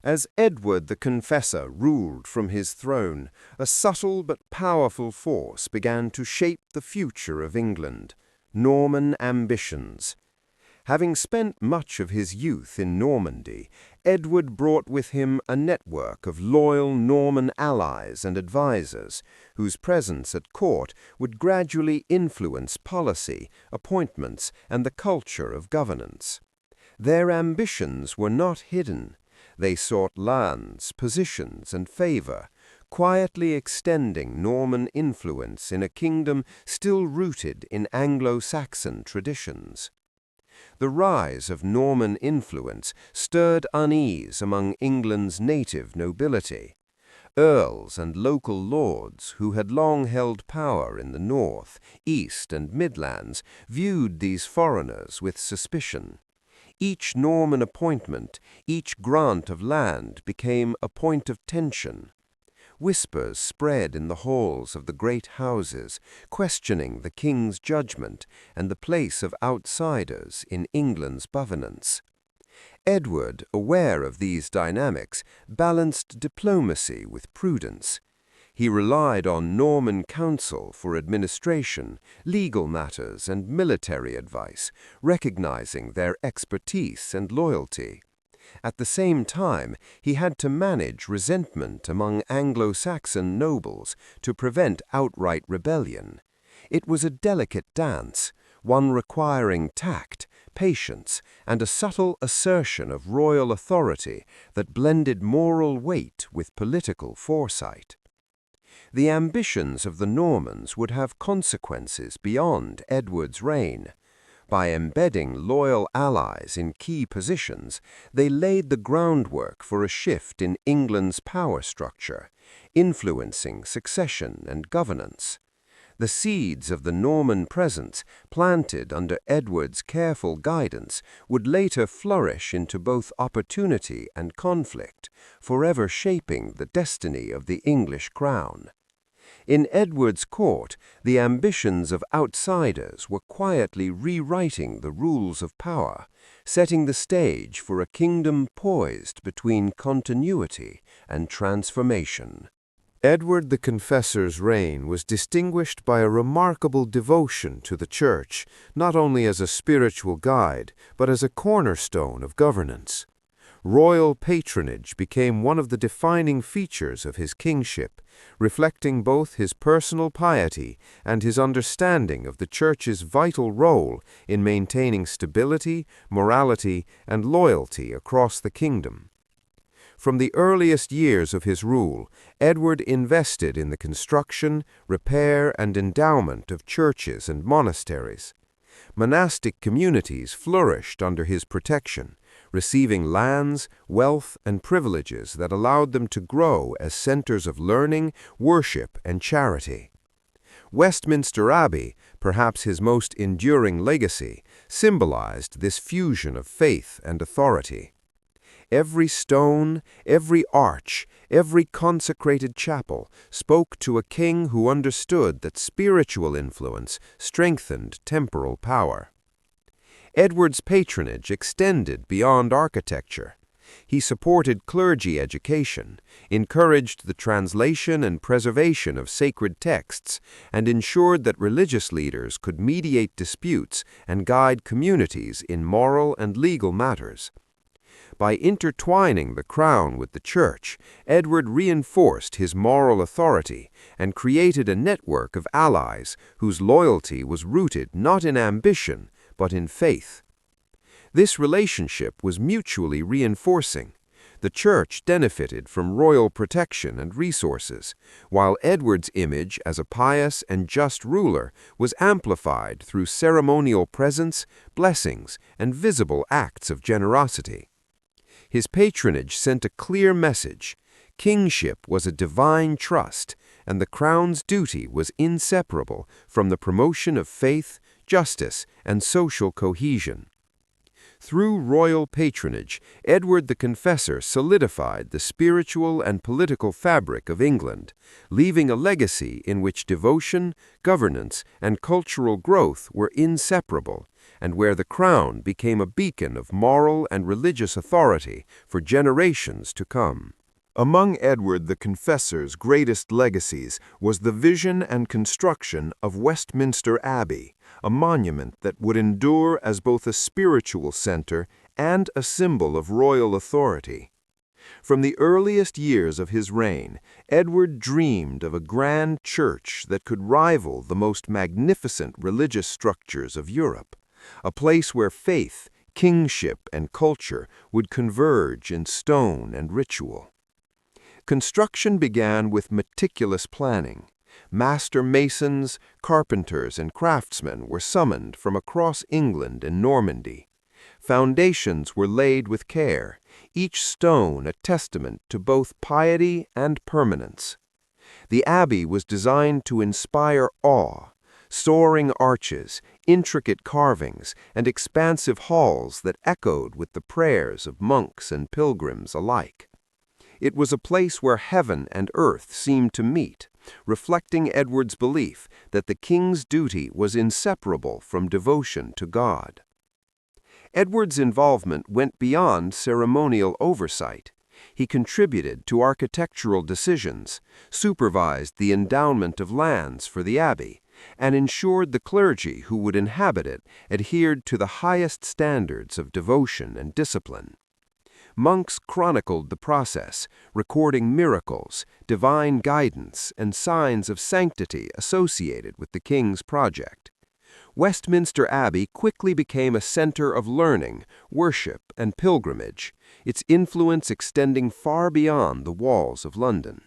As Edward the Confessor ruled from his throne, a subtle but powerful force began to shape the future of England: Norman ambitions. Having spent much of his youth in Normandy, Edward brought with him a network of loyal Norman allies and advisers, whose presence at court would gradually influence policy, appointments, and the culture of governance. Their ambitions were not hidden. They sought lands, positions, and favor, quietly extending Norman influence in a kingdom still rooted in Anglo-Saxon traditions. The rise of Norman influence stirred unease among England's native nobility. Earls and local lords, who had long held power in the north, east, and Midlands, viewed these foreigners with suspicion. Each Norman appointment, each grant of land became a point of tension. Whispers spread in the halls of the great houses, questioning the king's judgment and the place of outsiders in England's governance. Edward, aware of these dynamics, balanced diplomacy with prudence. He relied on Norman counsel for administration, legal matters, and military advice, recognizing their expertise and loyalty. At the same time, he had to manage resentment among Anglo-Saxon nobles to prevent outright rebellion. It was a delicate dance, one requiring tact, patience, and a subtle assertion of royal authority that blended moral weight with political foresight. The ambitions of the Normans would have consequences beyond Edward's reign. By embedding loyal allies in key positions, they laid the groundwork for a shift in England's power structure, influencing succession and governance. The seeds of the Norman presence, planted under Edward's careful guidance, would later flourish into both opportunity and conflict, forever shaping the destiny of the English crown. In Edward's court, the ambitions of outsiders were quietly rewriting the rules of power, setting the stage for a kingdom poised between continuity and transformation. Edward the Confessor's reign was distinguished by a remarkable devotion to the Church, not only as a spiritual guide, but as a cornerstone of governance. Royal patronage became one of the defining features of his kingship, reflecting both his personal piety and his understanding of the Church's vital role in maintaining stability, morality, and loyalty across the kingdom. From the earliest years of his rule, Edward invested in the construction, repair, and endowment of churches and monasteries. Monastic communities flourished under his protection, receiving lands, wealth, and privileges that allowed them to grow as centers of learning, worship, and charity. Westminster Abbey, perhaps his most enduring legacy, symbolized this fusion of faith and authority. Every stone, every arch, every consecrated chapel spoke to a king who understood that spiritual influence strengthened temporal power. Edward's patronage extended beyond architecture. He supported clergy education, encouraged the translation and preservation of sacred texts, and ensured that religious leaders could mediate disputes and guide communities in moral and legal matters. By intertwining the crown with the Church, Edward reinforced his moral authority and created a network of allies whose loyalty was rooted not in ambition, but in faith. This relationship was mutually reinforcing. The Church benefited from royal protection and resources, while Edward's image as a pious and just ruler was amplified through ceremonial presence, blessings, and visible acts of generosity. His patronage sent a clear message. Kingship was a divine trust, and the crown's duty was inseparable from the promotion of faith, justice, and social cohesion. Through royal patronage, Edward the Confessor solidified the spiritual and political fabric of England, leaving a legacy in which devotion, governance, and cultural growth were inseparable, and where the crown became a beacon of moral and religious authority for generations to come. Among Edward the Confessor's greatest legacies was the vision and construction of Westminster Abbey, a monument that would endure as both a spiritual center and a symbol of royal authority. From the earliest years of his reign, Edward dreamed of a grand church that could rival the most magnificent religious structures of Europe, a place where faith, kingship, and culture would converge in stone and ritual. Construction began with meticulous planning. Master masons, carpenters, and craftsmen were summoned from across England and Normandy. Foundations were laid with care, each stone a testament to both piety and permanence. The abbey was designed to inspire awe, soaring arches, intricate carvings, and expansive halls that echoed with the prayers of monks and pilgrims alike. It was a place where heaven and earth seemed to meet, reflecting Edward's belief that the king's duty was inseparable from devotion to God. Edward's involvement went beyond ceremonial oversight. He contributed to architectural decisions, supervised the endowment of lands for the abbey, and ensured the clergy who would inhabit it adhered to the highest standards of devotion and discipline. Monks chronicled the process, recording miracles, divine guidance, and signs of sanctity associated with the king's project. Westminster Abbey quickly became a center of learning, worship, and pilgrimage, its influence extending far beyond the walls of London.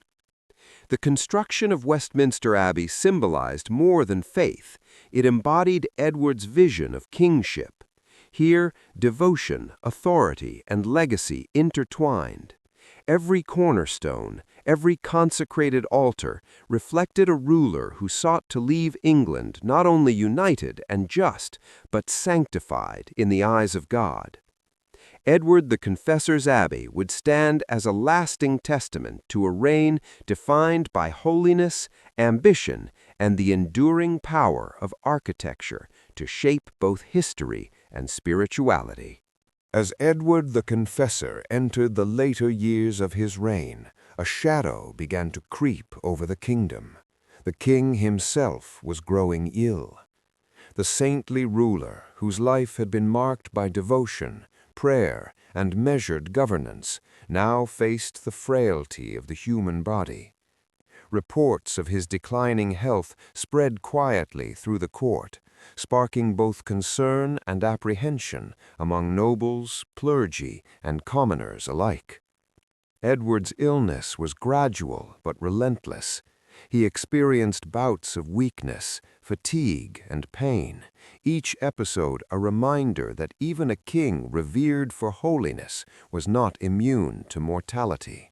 The construction of Westminster Abbey symbolized more than faith. It embodied Edward's vision of kingship. Here, devotion, authority, and legacy intertwined. Every cornerstone, every consecrated altar reflected a ruler who sought to leave England not only united and just, but sanctified in the eyes of God. Edward the Confessor's Abbey would stand as a lasting testament to a reign defined by holiness, ambition, and the enduring power of architecture to shape both history and spirituality. As Edward the Confessor entered the later years of his reign, a shadow began to creep over the kingdom. The king himself was growing ill. The saintly ruler, whose life had been marked by devotion, prayer, and measured governance, now faced the frailty of the human body. Reports of his declining health spread quietly through the court, sparking both concern and apprehension among nobles, clergy, and commoners alike. Edward's illness was gradual but relentless. He experienced bouts of weakness, fatigue, and pain, each episode a reminder that even a king revered for holiness was not immune to mortality.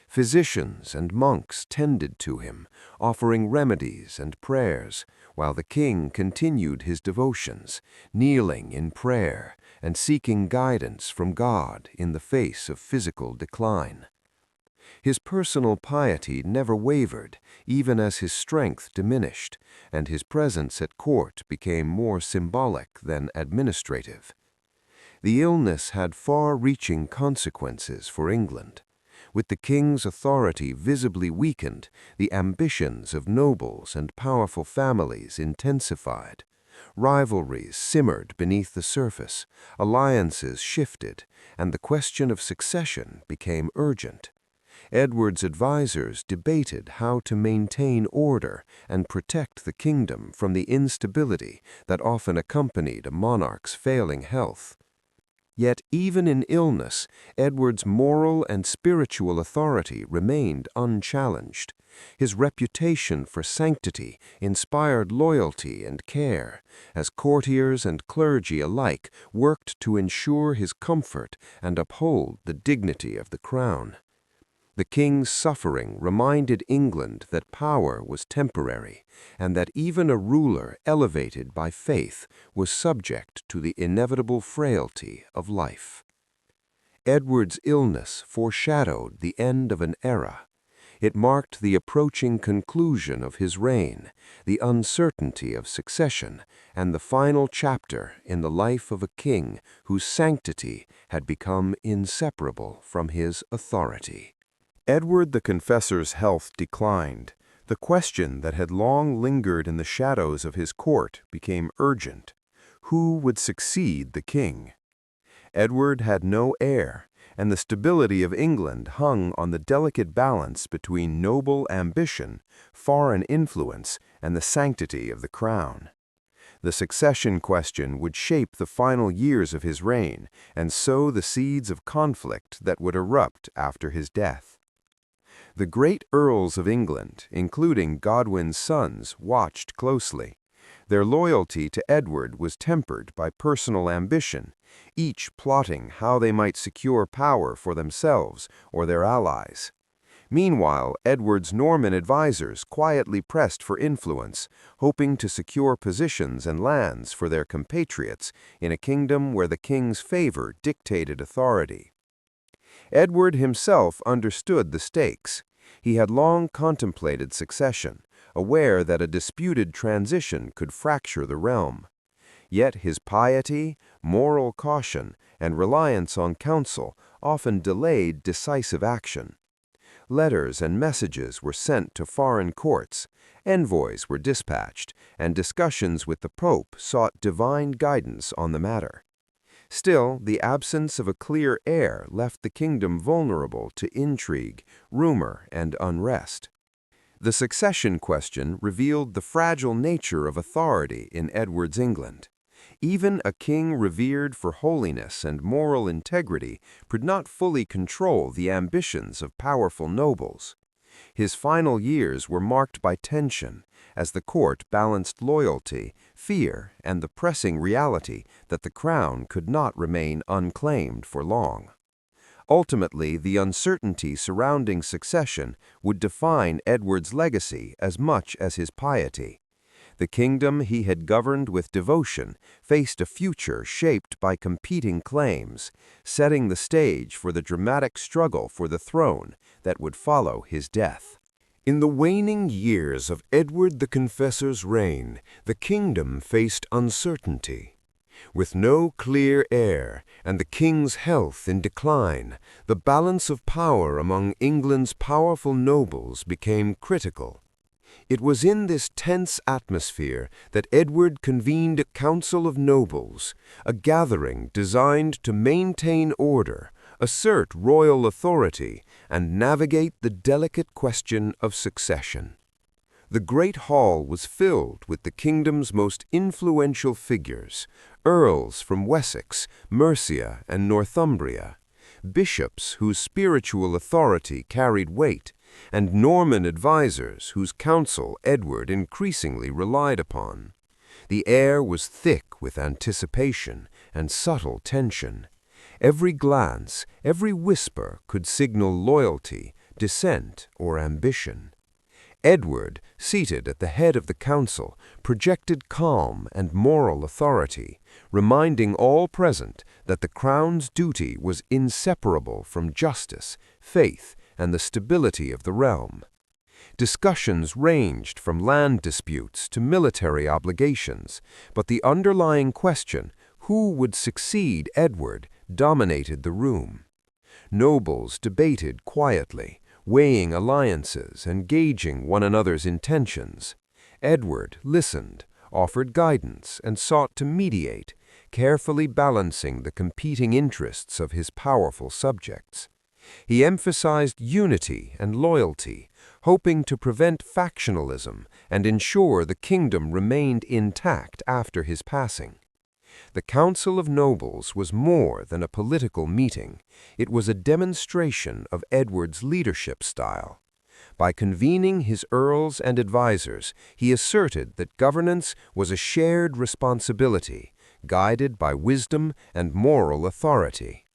Physicians and monks tended to him, offering remedies and prayers, while the king continued his devotions, kneeling in prayer and seeking guidance from God in the face of physical decline. His personal piety never wavered, even as his strength diminished, and his presence at court became more symbolic than administrative. The illness had far-reaching consequences for England. With the king's authority visibly weakened, the ambitions of nobles and powerful families intensified. Rivalries simmered beneath the surface, alliances shifted, and the question of succession became urgent. Edward's advisors debated how to maintain order and protect the kingdom from the instability that often accompanied a monarch's failing health. Yet even in illness, Edward's moral and spiritual authority remained unchallenged. His reputation for sanctity inspired loyalty and care, as courtiers and clergy alike worked to ensure his comfort and uphold the dignity of the crown. The king's suffering reminded England that power was temporary, and that even a ruler elevated by faith was subject to the inevitable frailty of life. Edward's illness foreshadowed the end of an era. It marked the approaching conclusion of his reign, the uncertainty of succession, and the final chapter in the life of a king whose sanctity had become inseparable from his authority. Edward the Confessor's health declined. The question that had long lingered in the shadows of his court became urgent. Who would succeed the king? Edward had no heir, and the stability of England hung on the delicate balance between noble ambition, foreign influence, and the sanctity of the crown. The succession question would shape the final years of his reign and sow the seeds of conflict that would erupt after his death. The great earls of England, including Godwin's sons, watched closely. Their loyalty to Edward was tempered by personal ambition, each plotting how they might secure power for themselves or their allies. Meanwhile, Edward's Norman advisors quietly pressed for influence, hoping to secure positions and lands for their compatriots in a kingdom where the king's favor dictated authority. Edward himself understood the stakes. He had long contemplated succession, aware that a disputed transition could fracture the realm. Yet his piety, moral caution, and reliance on counsel often delayed decisive action. Letters and messages were sent to foreign courts, envoys were dispatched, and discussions with the Pope sought divine guidance on the matter. Still, the absence of a clear heir left the kingdom vulnerable to intrigue, rumor, and unrest. The succession question revealed the fragile nature of authority in Edward's England. Even a king revered for holiness and moral integrity could not fully control the ambitions of powerful nobles. His final years were marked by tension, as the court balanced loyalty, fear, and the pressing reality that the crown could not remain unclaimed for long. Ultimately, the uncertainty surrounding succession would define Edward's legacy as much as his piety. The kingdom he had governed with devotion faced a future shaped by competing claims, setting the stage for the dramatic struggle for the throne that would follow his death. In the waning years of Edward the Confessor's reign, the kingdom faced uncertainty. With no clear heir and the king's health in decline, the balance of power among England's powerful nobles became critical. It was in this tense atmosphere that Edward convened a council of nobles, a gathering designed to maintain order, assert royal authority, and navigate the delicate question of succession. The great hall was filled with the kingdom's most influential figures, earls from Wessex, Mercia, and Northumbria, bishops whose spiritual authority carried weight, and Norman advisers whose counsel Edward increasingly relied upon. The air was thick with anticipation and subtle tension. Every glance, every whisper could signal loyalty, dissent, or ambition. Edward, seated at the head of the council, projected calm and moral authority, reminding all present that the crown's duty was inseparable from justice, faith, and the stability of the realm. Discussions ranged from land disputes to military obligations, but the underlying question, who would succeed Edward, dominated the room. Nobles debated quietly, weighing alliances and gauging one another's intentions. Edward listened, offered guidance, and sought to mediate, carefully balancing the competing interests of his powerful subjects. He emphasized unity and loyalty, hoping to prevent factionalism and ensure the kingdom remained intact after his passing. The Council of Nobles was more than a political meeting. It was a demonstration of Edward's leadership style. By convening his earls and advisers, he asserted that governance was a shared responsibility, guided by wisdom and moral authority.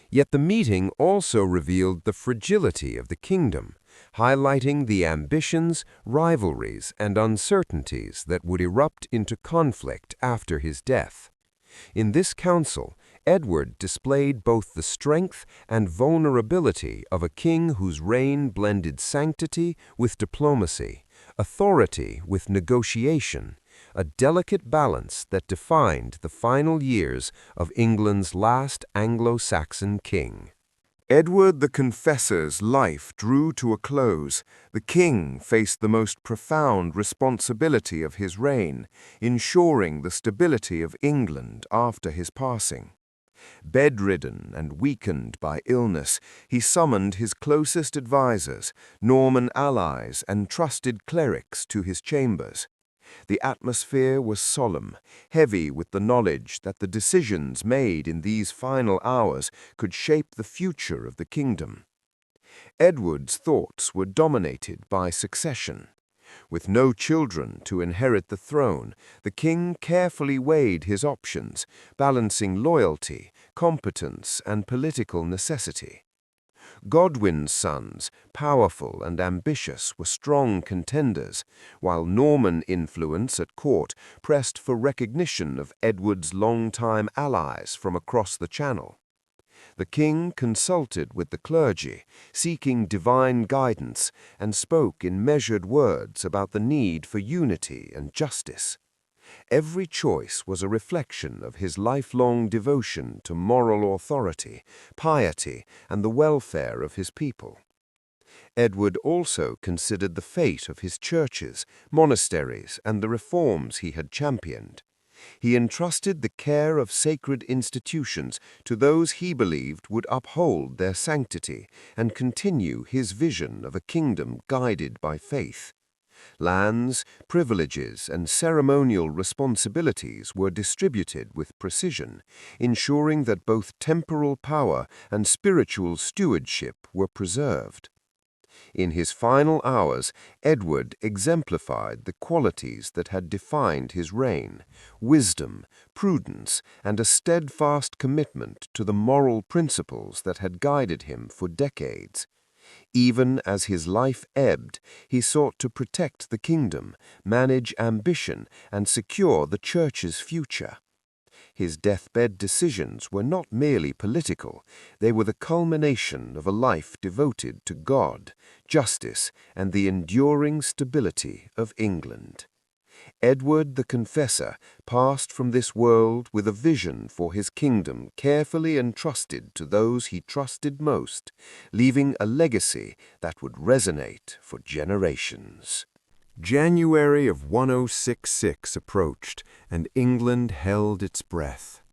Yet the meeting also revealed the fragility of the kingdom, highlighting the ambitions, rivalries, and uncertainties that would erupt into conflict after his death. In this council, Edward displayed both the strength and vulnerability of a king whose reign blended sanctity with diplomacy, authority with negotiation, a delicate balance that defined the final years of England's last Anglo-Saxon king. Edward the Confessor's life drew to a close. The king faced the most profound responsibility of his reign, ensuring the stability of England after his passing. Bedridden and weakened by illness, he summoned his closest advisers, Norman allies, and trusted clerics to his chambers. The atmosphere was solemn, heavy with the knowledge that the decisions made in these final hours could shape the future of the kingdom. Edward's thoughts were dominated by succession. With no children to inherit the throne, the king carefully weighed his options, balancing loyalty, competence, and political necessity. Godwin's sons, powerful and ambitious, were strong contenders, while Norman influence at court pressed for recognition of Edward's longtime allies from across the Channel. The king consulted with the clergy, seeking divine guidance, and spoke in measured words about the need for unity and justice. Every choice was a reflection of his lifelong devotion to moral authority, piety, and the welfare of his people. Edward also considered the fate of his churches, monasteries, and the reforms he had championed. He entrusted the care of sacred institutions to those he believed would uphold their sanctity and continue his vision of a kingdom guided by faith. Lands, privileges, and ceremonial responsibilities were distributed with precision, ensuring that both temporal power and spiritual stewardship were preserved. In his final hours, Edward exemplified the qualities that had defined his reign: wisdom, prudence, and a steadfast commitment to the moral principles that had guided him for decades. Even as his life ebbed, he sought to protect the kingdom, manage ambition, and secure the Church's future. His deathbed decisions were not merely political, they were the culmination of a life devoted to God, justice, and the enduring stability of England. Edward the Confessor passed from this world with a vision for his kingdom carefully entrusted to those he trusted most, leaving a legacy that would resonate for generations. January of 1066 approached, and England held its breath.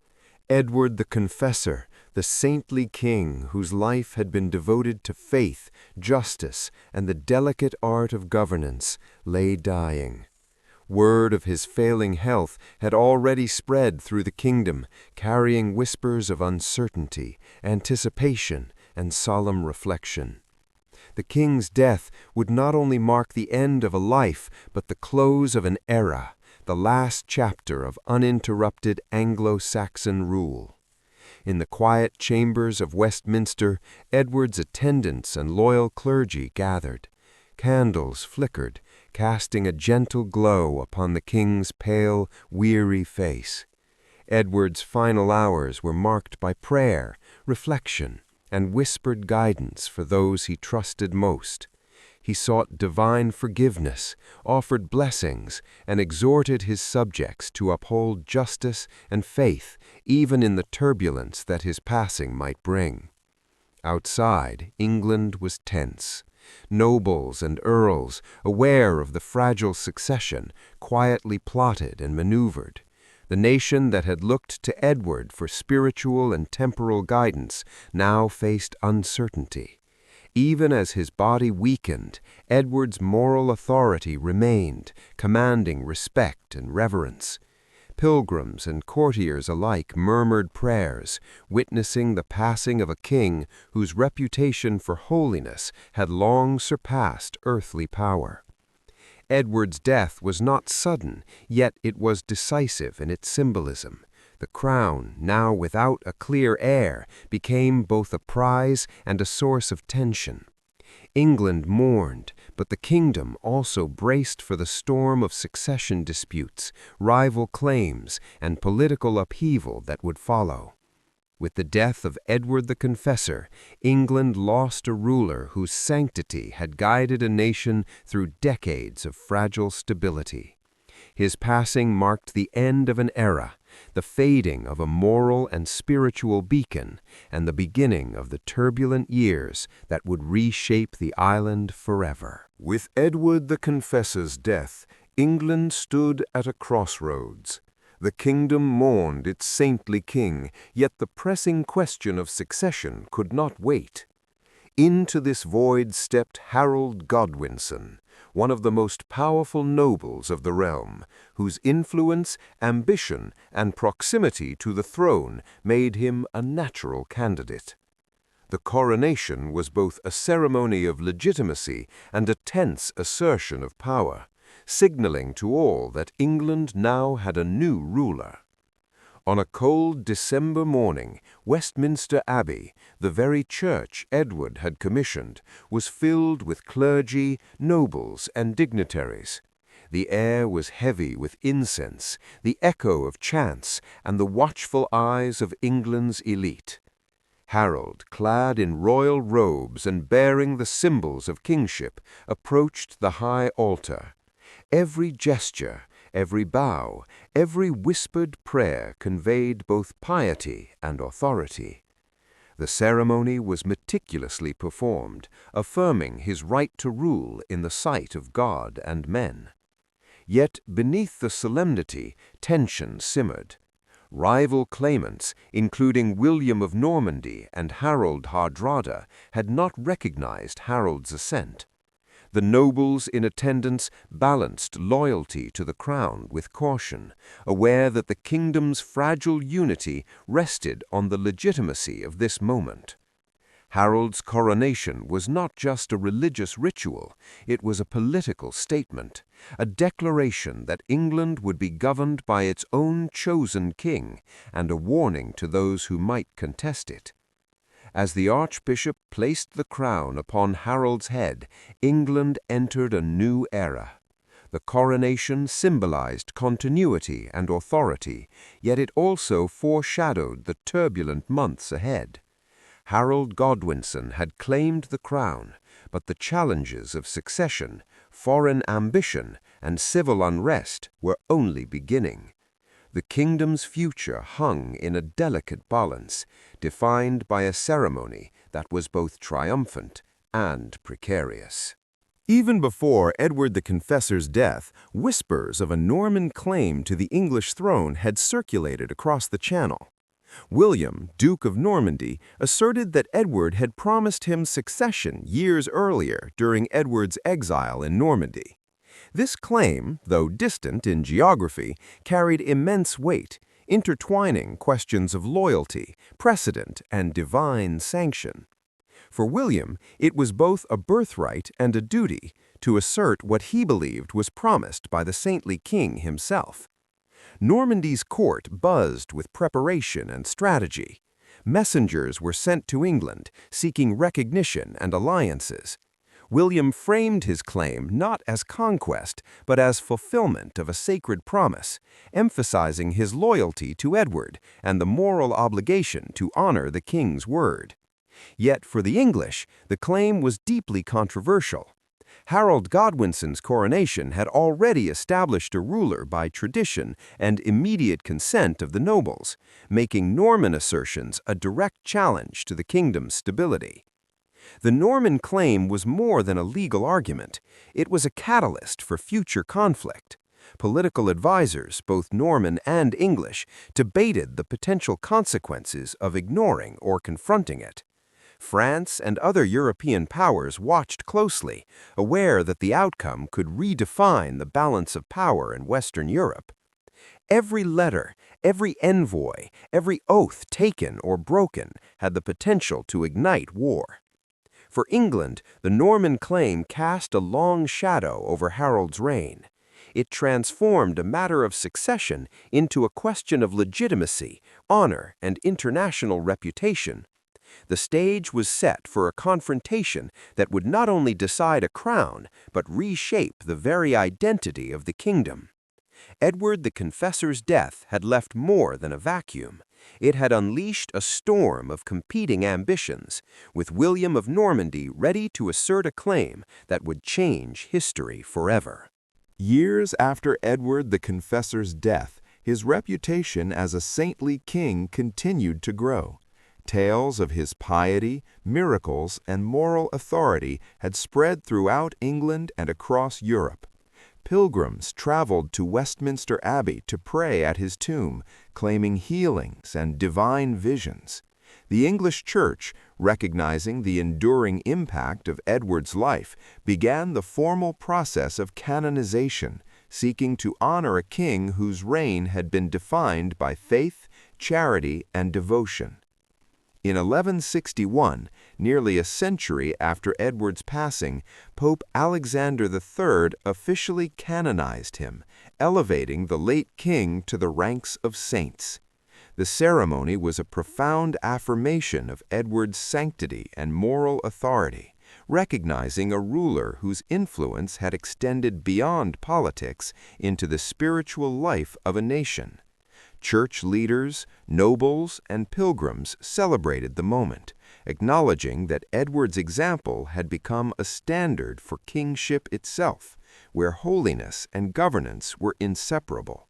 Edward the Confessor, the saintly king whose life had been devoted to faith, justice, and the delicate art of governance, lay dying. Word of his failing health had already spread through the kingdom, carrying whispers of uncertainty, anticipation, and solemn reflection. The king's death would not only mark the end of a life, but the close of an era, the last chapter of uninterrupted Anglo-Saxon rule. In the quiet chambers of Westminster, Edward's attendants and loyal clergy gathered. Candles flickered, casting a gentle glow upon the king's pale, weary face. Edward's final hours were marked by prayer, reflection, and whispered guidance for those he trusted most. He sought divine forgiveness, offered blessings, and exhorted his subjects to uphold justice and faith even in the turbulence that his passing might bring. Outside, England was tense. Nobles and earls, aware of the fragile succession, quietly plotted and maneuvered. The nation that had looked to Edward for spiritual and temporal guidance now faced uncertainty. Even as his body weakened, Edward's moral authority remained, commanding respect and reverence. Pilgrims and courtiers alike murmured prayers, witnessing the passing of a king whose reputation for holiness had long surpassed earthly power. Edward's death was not sudden, yet it was decisive in its symbolism. The crown, now without a clear heir, became both a prize and a source of tension. England mourned, but the kingdom also braced for the storm of succession disputes, rival claims, and political upheaval that would follow. With the death of Edward the Confessor, England lost a ruler whose sanctity had guided a nation through decades of fragile stability. His passing marked the end of an era, the fading of a moral and spiritual beacon, and the beginning of the turbulent years that would reshape the island forever. With Edward the Confessor's death, England stood at a crossroads. The kingdom mourned its saintly king, yet the pressing question of succession could not wait. Into this void stepped Harold Godwinson, one of the most powerful nobles of the realm, whose influence, ambition, and proximity to the throne made him a natural candidate. The coronation was both a ceremony of legitimacy and a tense assertion of power, signaling to all that England now had a new ruler. On a cold December morning, Westminster Abbey, the very church Edward had commissioned, was filled with clergy, nobles, and dignitaries. The air was heavy with incense, the echo of chants, and the watchful eyes of England's elite. Harold, clad in royal robes and bearing the symbols of kingship, approached the high altar. Every gesture, every bow, every whispered prayer conveyed both piety and authority. The ceremony was meticulously performed, affirming his right to rule in the sight of God and men. Yet beneath the solemnity, tension simmered. Rival claimants, including William of Normandy and Harold Hardrada, had not recognized Harold's assent. The nobles in attendance balanced loyalty to the crown with caution, aware that the kingdom's fragile unity rested on the legitimacy of this moment. Harold's coronation was not just a religious ritual, it was a political statement, a declaration that England would be governed by its own chosen king, and a warning to those who might contest it. As the archbishop placed the crown upon Harold's head, England entered a new era. The coronation symbolized continuity and authority, yet it also foreshadowed the turbulent months ahead. Harold Godwinson had claimed the crown, but the challenges of succession, foreign ambition, and civil unrest were only beginning. The kingdom's future hung in a delicate balance, defined by a ceremony that was both triumphant and precarious. Even before Edward the Confessor's death, whispers of a Norman claim to the English throne had circulated across the Channel. William, Duke of Normandy, asserted that Edward had promised him succession years earlier during Edward's exile in Normandy. This claim, though distant in geography, carried immense weight, intertwining questions of loyalty, precedent, and divine sanction. For William, it was both a birthright and a duty to assert what he believed was promised by the saintly king himself. Normandy's court buzzed with preparation and strategy. Messengers were sent to England, seeking recognition and alliances. William framed his claim not as conquest, but as fulfillment of a sacred promise, emphasizing his loyalty to Edward and the moral obligation to honor the king's word. Yet for the English, the claim was deeply controversial. Harold Godwinson's coronation had already established a ruler by tradition and immediate consent of the nobles, making Norman assertions a direct challenge to the kingdom's stability. The Norman claim was more than a legal argument. It was a catalyst for future conflict. Political advisors, both Norman and English, debated the potential consequences of ignoring or confronting it. France and other European powers watched closely, aware that the outcome could redefine the balance of power in Western Europe. Every letter, every envoy, every oath taken or broken had the potential to ignite war. For England, the Norman claim cast a long shadow over Harold's reign. It transformed a matter of succession into a question of legitimacy, honor, and international reputation. The stage was set for a confrontation that would not only decide a crown, but reshape the very identity of the kingdom. Edward the Confessor's death had left more than a vacuum. It had unleashed a storm of competing ambitions, with William of Normandy ready to assert a claim that would change history forever. Years after Edward the Confessor's death, his reputation as a saintly king continued to grow. Tales of his piety, miracles, and moral authority had spread throughout England and across Europe. Pilgrims traveled to Westminster Abbey to pray at his tomb, claiming healings and divine visions. The English Church, recognizing the enduring impact of Edward's life, began the formal process of canonization, seeking to honor a king whose reign had been defined by faith, charity, and devotion. In 1161, nearly a century after Edward's passing, Pope Alexander III officially canonized him, elevating the late king to the ranks of saints. The ceremony was a profound affirmation of Edward's sanctity and moral authority, recognizing a ruler whose influence had extended beyond politics into the spiritual life of a nation. Church leaders, nobles, and pilgrims celebrated the moment, acknowledging that Edward's example had become a standard for kingship itself, where holiness and governance were inseparable.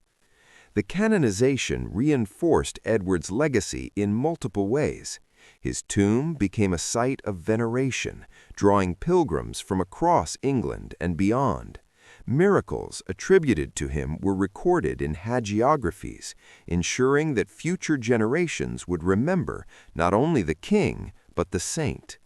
The canonization reinforced Edward's legacy in multiple ways. His tomb became a site of veneration, drawing pilgrims from across England and beyond. Miracles attributed to him were recorded in hagiographies, ensuring that future generations would remember not only the king, but the saint.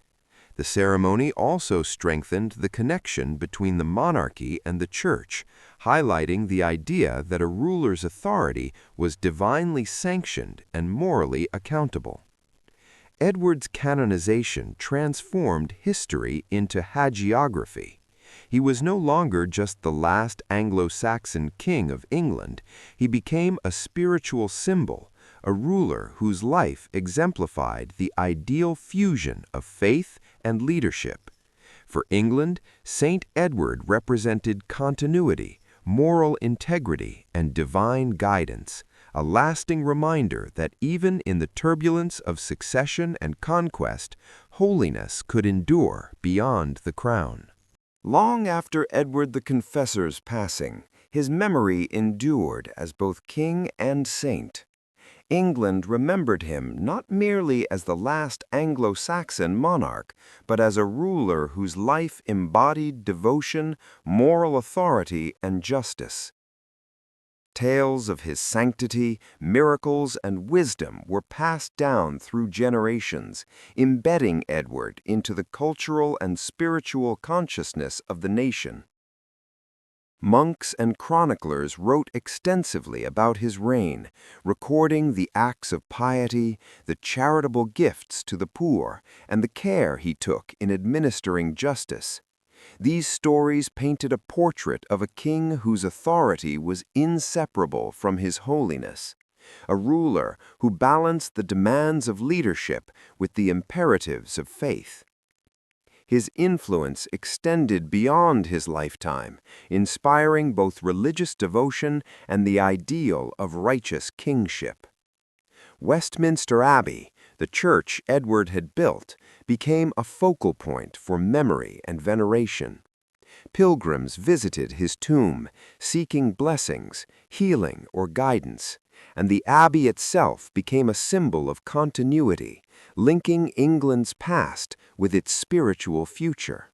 The ceremony also strengthened the connection between the monarchy and the church, highlighting the idea that a ruler's authority was divinely sanctioned and morally accountable. Edward's canonization transformed history into hagiography. He was no longer just the last Anglo-Saxon king of England. He became a spiritual symbol, a ruler whose life exemplified the ideal fusion of faith and leadership. For England, Saint Edward represented continuity, moral integrity, and divine guidance, a lasting reminder that even in the turbulence of succession and conquest, holiness could endure beyond the crown. Long after Edward the Confessor's passing, his memory endured as both king and saint. England remembered him not merely as the last Anglo-Saxon monarch, but as a ruler whose life embodied devotion, moral authority, and justice. Tales of his sanctity, miracles, and wisdom were passed down through generations, embedding Edward into the cultural and spiritual consciousness of the nation. Monks and chroniclers wrote extensively about his reign, recording the acts of piety, the charitable gifts to the poor, and the care he took in administering justice. These stories painted a portrait of a king whose authority was inseparable from his holiness, a ruler who balanced the demands of leadership with the imperatives of faith. His influence extended beyond his lifetime, inspiring both religious devotion and the ideal of righteous kingship. Westminster Abbey, the church Edward had built, became a focal point for memory and veneration. Pilgrims visited his tomb, seeking blessings, healing, or guidance, and the abbey itself became a symbol of continuity, linking England's past with its spiritual future.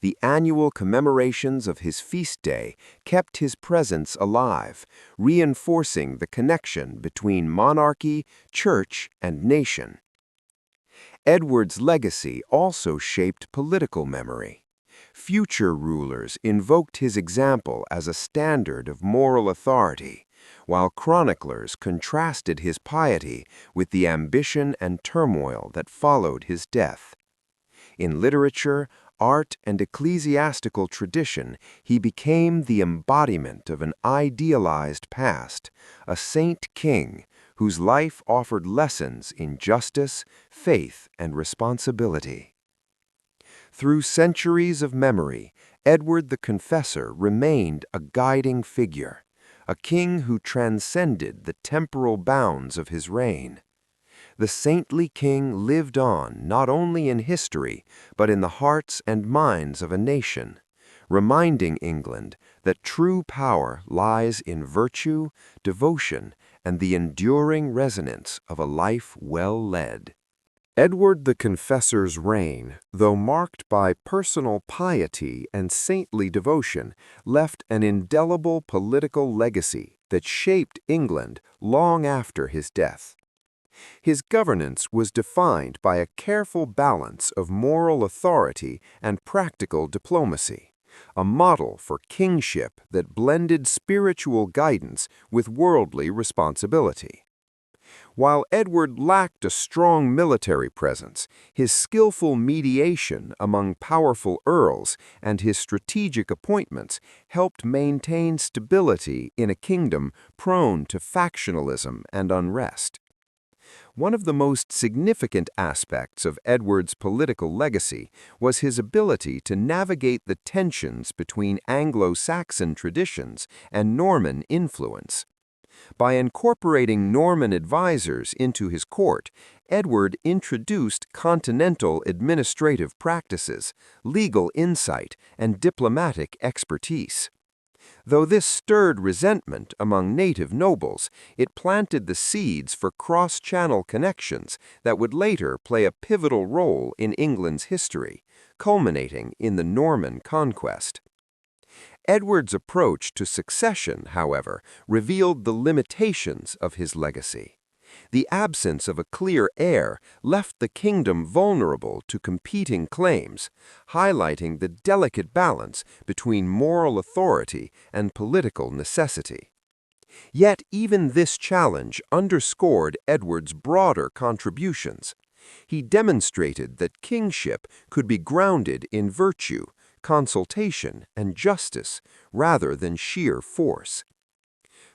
The annual commemorations of his feast day kept his presence alive, reinforcing the connection between monarchy, church, and nation. Edward's legacy also shaped political memory. Future rulers invoked his example as a standard of moral authority, while chroniclers contrasted his piety with the ambition and turmoil that followed his death. In literature, art, and ecclesiastical tradition, he became the embodiment of an idealized past, a saint-king whose life offered lessons in justice, faith, and responsibility. Through centuries of memory, Edward the Confessor remained a guiding figure, a king who transcended the temporal bounds of his reign. The saintly king lived on not only in history, but in the hearts and minds of a nation, reminding England that true power lies in virtue, devotion, and the enduring resonance of a life well led. Edward the Confessor's reign, though marked by personal piety and saintly devotion, left an indelible political legacy that shaped England long after his death. His governance was defined by a careful balance of moral authority and practical diplomacy, a model for kingship that blended spiritual guidance with worldly responsibility. While Edward lacked a strong military presence, his skillful mediation among powerful earls and his strategic appointments helped maintain stability in a kingdom prone to factionalism and unrest. One of the most significant aspects of Edward's political legacy was his ability to navigate the tensions between Anglo-Saxon traditions and Norman influence. By incorporating Norman advisors into his court, Edward introduced continental administrative practices, legal insight, and diplomatic expertise. Though this stirred resentment among native nobles, it planted the seeds for cross-channel connections that would later play a pivotal role in England's history, culminating in the Norman Conquest. Edward's approach to succession, however, revealed the limitations of his legacy. The absence of a clear heir left the kingdom vulnerable to competing claims, highlighting the delicate balance between moral authority and political necessity. Yet even this challenge underscored Edward's broader contributions. He demonstrated that kingship could be grounded in virtue, consultation, and justice, rather than sheer force.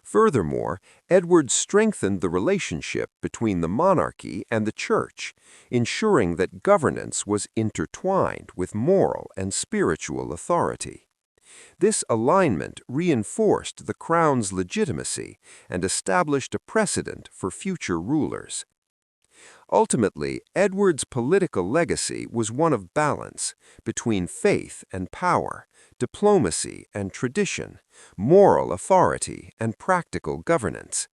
Furthermore, Edward strengthened the relationship between the monarchy and the church, ensuring that governance was intertwined with moral and spiritual authority. This alignment reinforced the crown's legitimacy and established a precedent for future rulers. Ultimately, Edward's political legacy was one of balance between faith and power, diplomacy and tradition, moral authority and practical governance.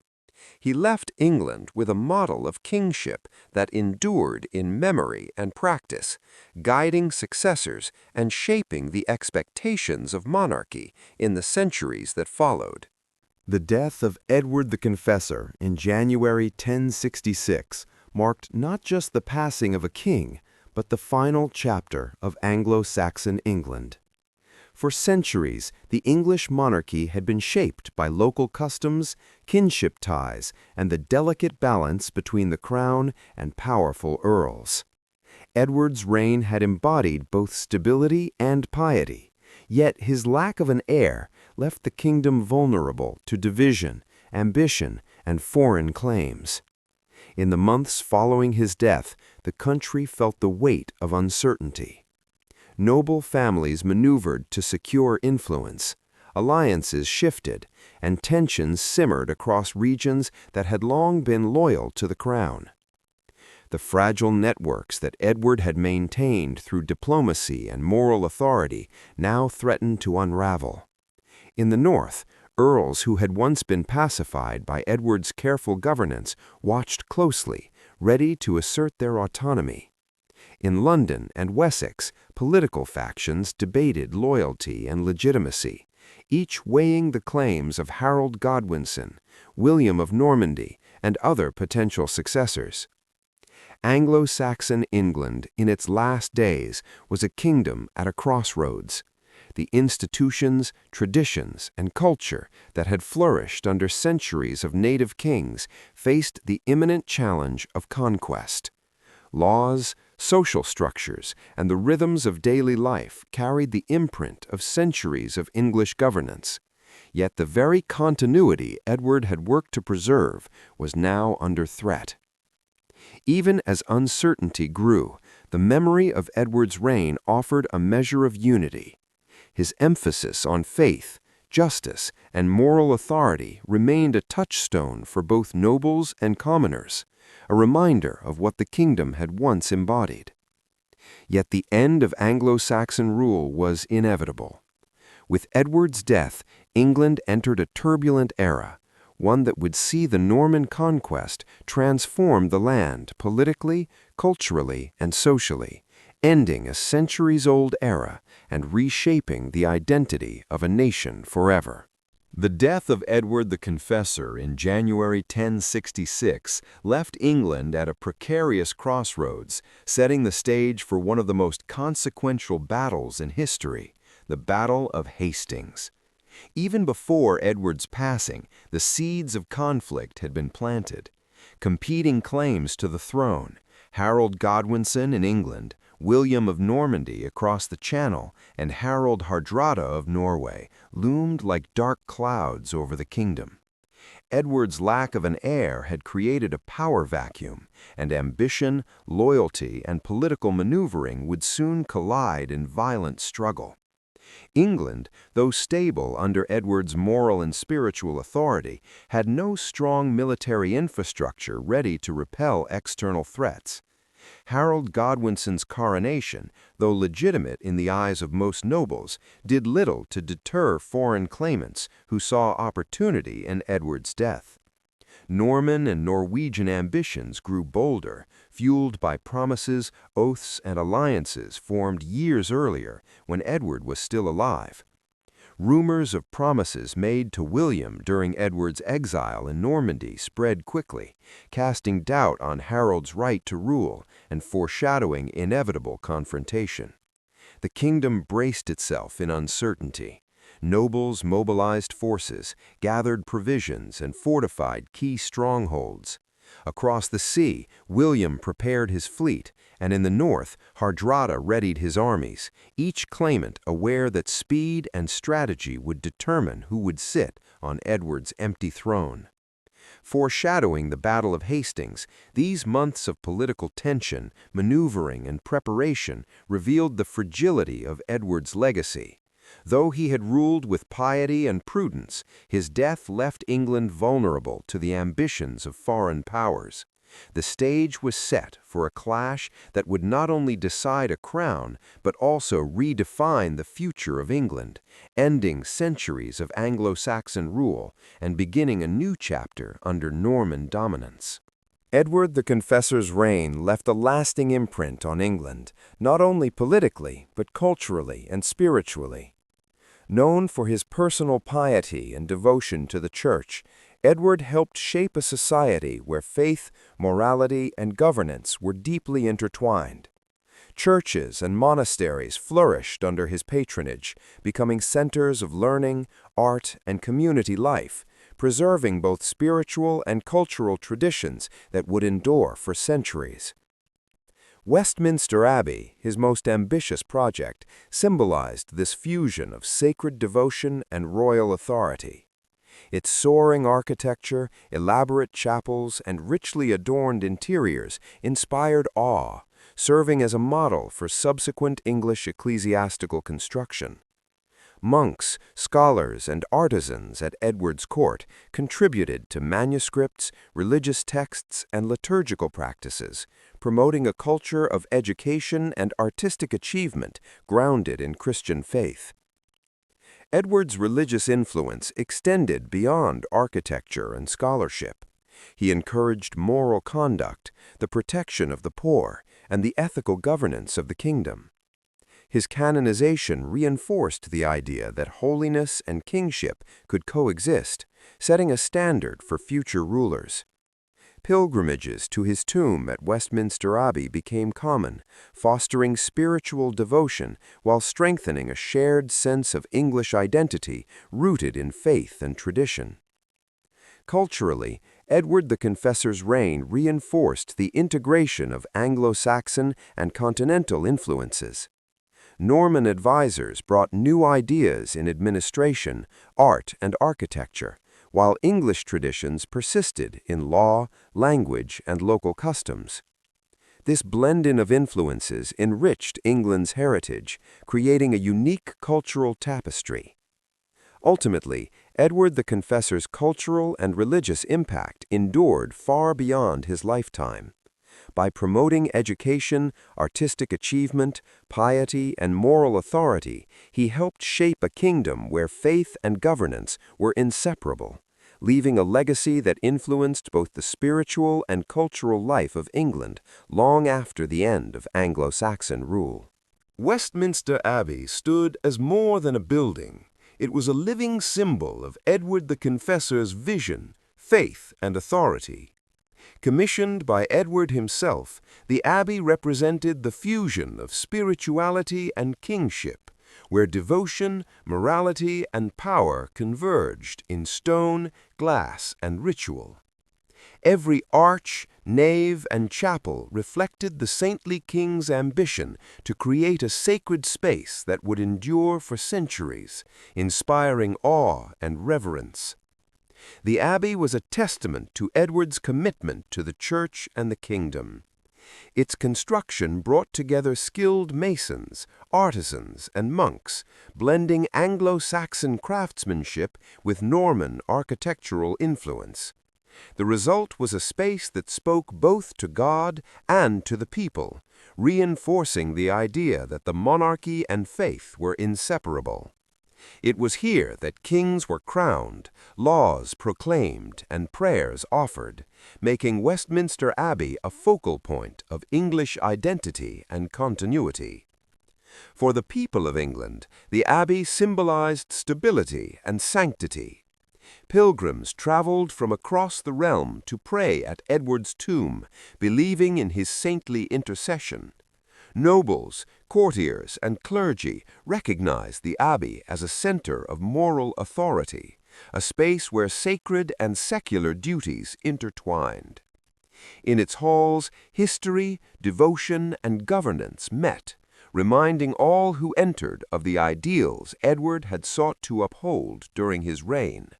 He left England with a model of kingship that endured in memory and practice, guiding successors and shaping the expectations of monarchy in the centuries that followed. The death of Edward the Confessor in January 1066 marked not just the passing of a king, but the final chapter of Anglo-Saxon England. For centuries, the English monarchy had been shaped by local customs, kinship ties, and the delicate balance between the crown and powerful earls. Edward's reign had embodied both stability and piety, yet his lack of an heir left the kingdom vulnerable to division, ambition, and foreign claims. In the months following his death, the country felt the weight of uncertainty. Noble families maneuvered to secure influence, alliances shifted, and tensions simmered across regions that had long been loyal to the crown. The fragile networks that Edward had maintained through diplomacy and moral authority now threatened to unravel. In the north, earls who had once been pacified by Edward's careful governance watched closely, ready to assert their autonomy. In London and Wessex, political factions debated loyalty and legitimacy, each weighing the claims of Harold Godwinson, William of Normandy, and other potential successors. Anglo-Saxon England, in its last days, was a kingdom at a crossroads. The institutions, traditions, and culture that had flourished under centuries of native kings faced the imminent challenge of conquest. Laws, social structures, and the rhythms of daily life carried the imprint of centuries of English governance. Yet the very continuity Edward had worked to preserve was now under threat. Even as uncertainty grew, the memory of Edward's reign offered a measure of unity. His emphasis on faith, justice, and moral authority remained a touchstone for both nobles and commoners, a reminder of what the kingdom had once embodied. Yet the end of Anglo-Saxon rule was inevitable. With Edward's death, England entered a turbulent era, one that would see the Norman Conquest transform the land politically, culturally, and socially, ending a centuries-old era and reshaping the identity of a nation forever. The death of Edward the Confessor in January 1066 left England at a precarious crossroads, setting the stage for one of the most consequential battles in history, the Battle of Hastings. Even before Edward's passing, the seeds of conflict had been planted. Competing claims to the throne, Harold Godwinson in England, William of Normandy across the Channel, and Harald Hardrada of Norway, loomed like dark clouds over the kingdom. Edward's lack of an heir had created a power vacuum, and ambition, loyalty, and political maneuvering would soon collide in violent struggle. England, though stable under Edward's moral and spiritual authority, had no strong military infrastructure ready to repel external threats. Harold Godwinson's coronation, though legitimate in the eyes of most nobles, did little to deter foreign claimants who saw opportunity in Edward's death. Norman and Norwegian ambitions grew bolder, fueled by promises, oaths, and alliances formed years earlier when Edward was still alive. Rumors of promises made to William during Edward's exile in Normandy spread quickly, casting doubt on Harold's right to rule and foreshadowing inevitable confrontation. The kingdom braced itself in uncertainty. Nobles mobilized forces, gathered provisions, and fortified key strongholds. Across the sea, William prepared his fleet, and in the north, Hardrada readied his armies, each claimant aware that speed and strategy would determine who would sit on Edward's empty throne. Foreshadowing the Battle of Hastings, these months of political tension, maneuvering, and preparation revealed the fragility of Edward's legacy. Though he had ruled with piety and prudence, his death left England vulnerable to the ambitions of foreign powers. The stage was set for a clash that would not only decide a crown, but also redefine the future of England, ending centuries of Anglo-Saxon rule and beginning a new chapter under Norman dominance. Edward the Confessor's reign left a lasting imprint on England, not only politically, but culturally and spiritually. Known for his personal piety and devotion to the Church, Edward helped shape a society where faith, morality, and governance were deeply intertwined. Churches and monasteries flourished under his patronage, becoming centers of learning, art, and community life, preserving both spiritual and cultural traditions that would endure for centuries. Westminster Abbey, his most ambitious project, symbolized this fusion of sacred devotion and royal authority. Its soaring architecture, elaborate chapels, and richly adorned interiors inspired awe, serving as a model for subsequent English ecclesiastical construction. Monks, scholars, and artisans at Edward's court contributed to manuscripts, religious texts, and liturgical practices, promoting a culture of education and artistic achievement grounded in Christian faith. Edward's religious influence extended beyond architecture and scholarship. He encouraged moral conduct, the protection of the poor, and the ethical governance of the kingdom. His canonization reinforced the idea that holiness and kingship could coexist, setting a standard for future rulers. Pilgrimages to his tomb at Westminster Abbey became common, fostering spiritual devotion while strengthening a shared sense of English identity rooted in faith and tradition. Culturally, Edward the Confessor's reign reinforced the integration of Anglo-Saxon and continental influences. Norman advisors brought new ideas in administration, art, and architecture, while English traditions persisted in law, language, and local customs. This blending of influences enriched England's heritage, creating a unique cultural tapestry. Ultimately, Edward the Confessor's cultural and religious impact endured far beyond his lifetime. By promoting education, artistic achievement, piety, and moral authority, he helped shape a kingdom where faith and governance were inseparable, leaving a legacy that influenced both the spiritual and cultural life of England long after the end of Anglo-Saxon rule. Westminster Abbey stood as more than a building. It was a living symbol of Edward the Confessor's vision, faith, and authority. Commissioned by Edward himself, the abbey represented the fusion of spirituality and kingship, where devotion, morality, and power converged in stone, glass, and ritual. Every arch, nave, and chapel reflected the saintly king's ambition to create a sacred space that would endure for centuries, inspiring awe and reverence. The abbey was a testament to Edward's commitment to the church and the kingdom. Its construction brought together skilled masons, artisans, and monks, blending Anglo-Saxon craftsmanship with Norman architectural influence. The result was a space that spoke both to God and to the people, reinforcing the idea that the monarchy and faith were inseparable. It was here that kings were crowned, laws proclaimed, and prayers offered, making Westminster Abbey a focal point of English identity and continuity. For the people of England, the abbey symbolized stability and sanctity. Pilgrims traveled from across the realm to pray at Edward's tomb, believing in his saintly intercession. Nobles, courtiers, and clergy recognized the abbey as a center of moral authority, a space where sacred and secular duties intertwined. In its halls, history, devotion, and governance met, reminding all who entered of the ideals Edward had sought to uphold during his reign.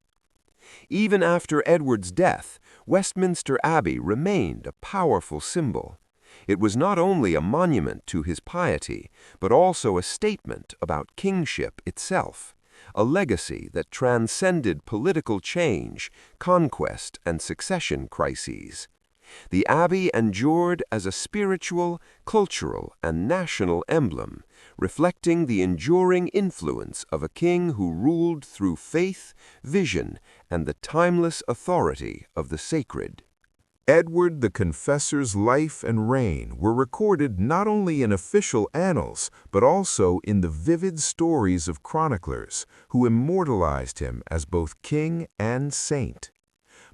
Even after Edward's death, Westminster Abbey remained a powerful symbol. It was not only a monument to his piety, but also a statement about kingship itself, a legacy that transcended political change, conquest, and succession crises. The Abbey endured as a spiritual, cultural, and national emblem, reflecting the enduring influence of a king who ruled through faith, vision, and the timeless authority of the sacred. Edward the Confessor's life and reign were recorded not only in official annals, but also in the vivid stories of chroniclers who immortalized him as both king and saint.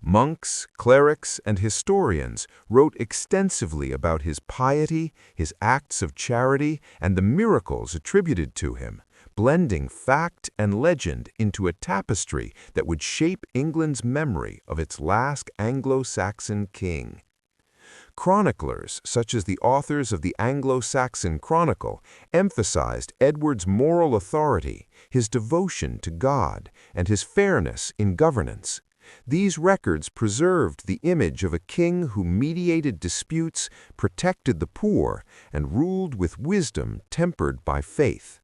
Monks, clerics, and historians wrote extensively about his piety, his acts of charity, and the miracles attributed to him, blending fact and legend into a tapestry that would shape England's memory of its last Anglo-Saxon king. Chroniclers, such as the authors of the Anglo-Saxon Chronicle, emphasized Edward's moral authority, his devotion to God, and his fairness in governance. These records preserved the image of a king who mediated disputes, protected the poor, and ruled with wisdom tempered by faith.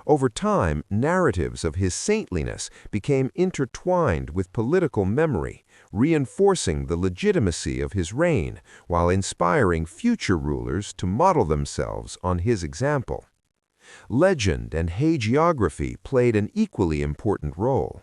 Over time, narratives of his saintliness became intertwined with political memory, reinforcing the legitimacy of his reign while inspiring future rulers to model themselves on his example. Legend and hagiography played an equally important role.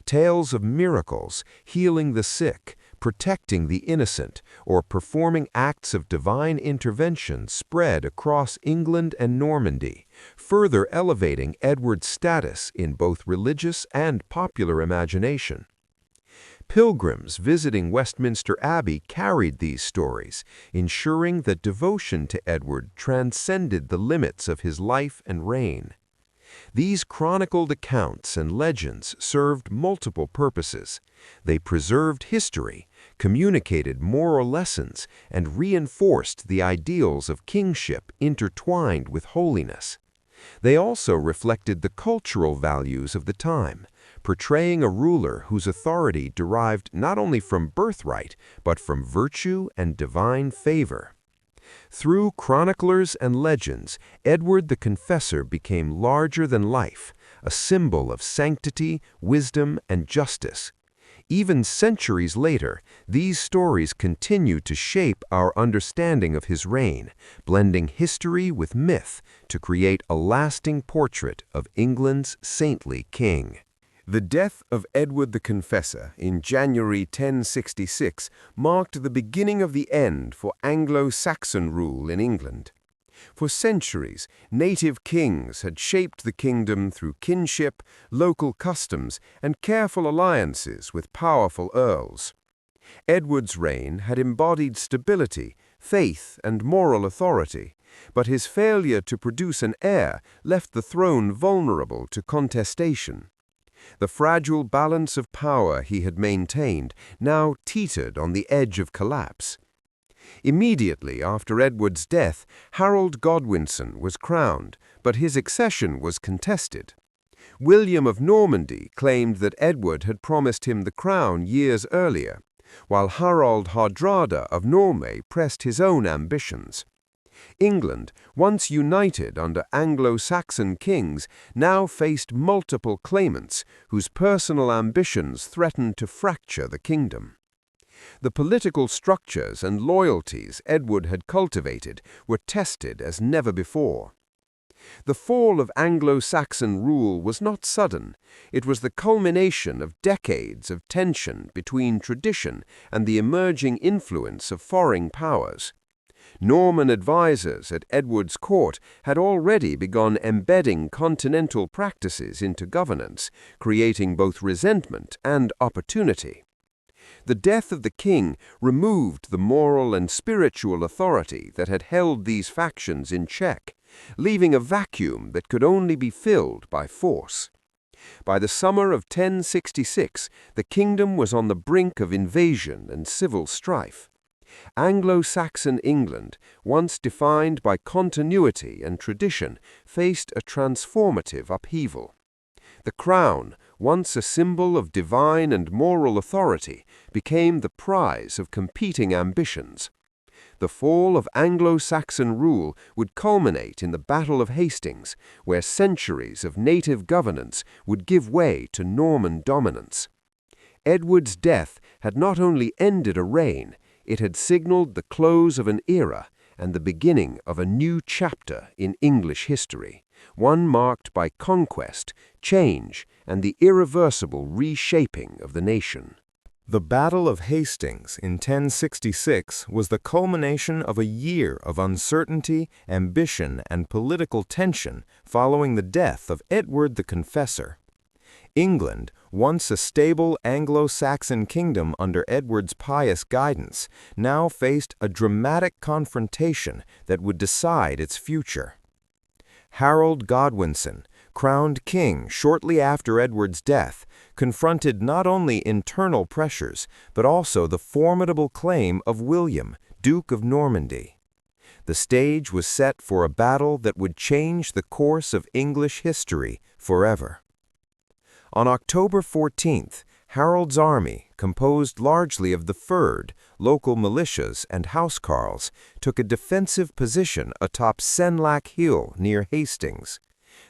Tales of miracles, healing the sick, protecting the innocent, or performing acts of divine intervention spread across England and Normandy, further elevating Edward's status in both religious and popular imagination. Pilgrims visiting Westminster Abbey carried these stories, ensuring that devotion to Edward transcended the limits of his life and reign. These chronicled accounts and legends served multiple purposes. They preserved history, communicated moral lessons, and reinforced the ideals of kingship intertwined with holiness. They also reflected the cultural values of the time, portraying a ruler whose authority derived not only from birthright, but from virtue and divine favor. Through chroniclers and legends, Edward the Confessor became larger than life, a symbol of sanctity, wisdom, and justice. Even centuries later, these stories continue to shape our understanding of his reign, blending history with myth to create a lasting portrait of England's saintly king. The death of Edward the Confessor in January 1066 marked the beginning of the end for Anglo-Saxon rule in England. For centuries, native kings had shaped the kingdom through kinship, local customs, and careful alliances with powerful earls. Edward's reign had embodied stability, faith, and moral authority, but his failure to produce an heir left the throne vulnerable to contestation. The fragile balance of power he had maintained now teetered on the edge of collapse. Immediately after Edward's death, Harold Godwinson was crowned, but his accession was contested. William of Normandy claimed that Edward had promised him the crown years earlier, while Harold Hardrada of Norway pressed his own ambitions. England, once united under Anglo-Saxon kings, now faced multiple claimants whose personal ambitions threatened to fracture the kingdom. The political structures and loyalties Edward had cultivated were tested as never before. The fall of Anglo-Saxon rule was not sudden. It was the culmination of decades of tension between tradition and the emerging influence of foreign powers. Norman advisors at Edward's court had already begun embedding continental practices into governance, creating both resentment and opportunity. The death of the king removed the moral and spiritual authority that had held these factions in check, leaving a vacuum that could only be filled by force. By the summer of 1066, the kingdom was on the brink of invasion and civil strife. Anglo-Saxon England, once defined by continuity and tradition, faced a transformative upheaval. The crown, once a symbol of divine and moral authority, became the prize of competing ambitions. The fall of Anglo-Saxon rule would culminate in the Battle of Hastings, where centuries of native governance would give way to Norman dominance. Edward's death had not only ended a reign, it had signaled the close of an era and the beginning of a new chapter in English history, one marked by conquest, change, and the irreversible reshaping of the nation. The Battle of Hastings in 1066 was the culmination of a year of uncertainty, ambition, and political tension following the death of Edward the Confessor. England, once a stable Anglo-Saxon kingdom under Edward's pious guidance, now faced a dramatic confrontation that would decide its future. Harold Godwinson, crowned king shortly after Edward's death, confronted not only internal pressures, but also the formidable claim of William, Duke of Normandy. The stage was set for a battle that would change the course of English history forever. On October 14th, Harold's army, composed largely of the Fyrd, local militias, and housecarls, took a defensive position atop Senlac Hill near Hastings.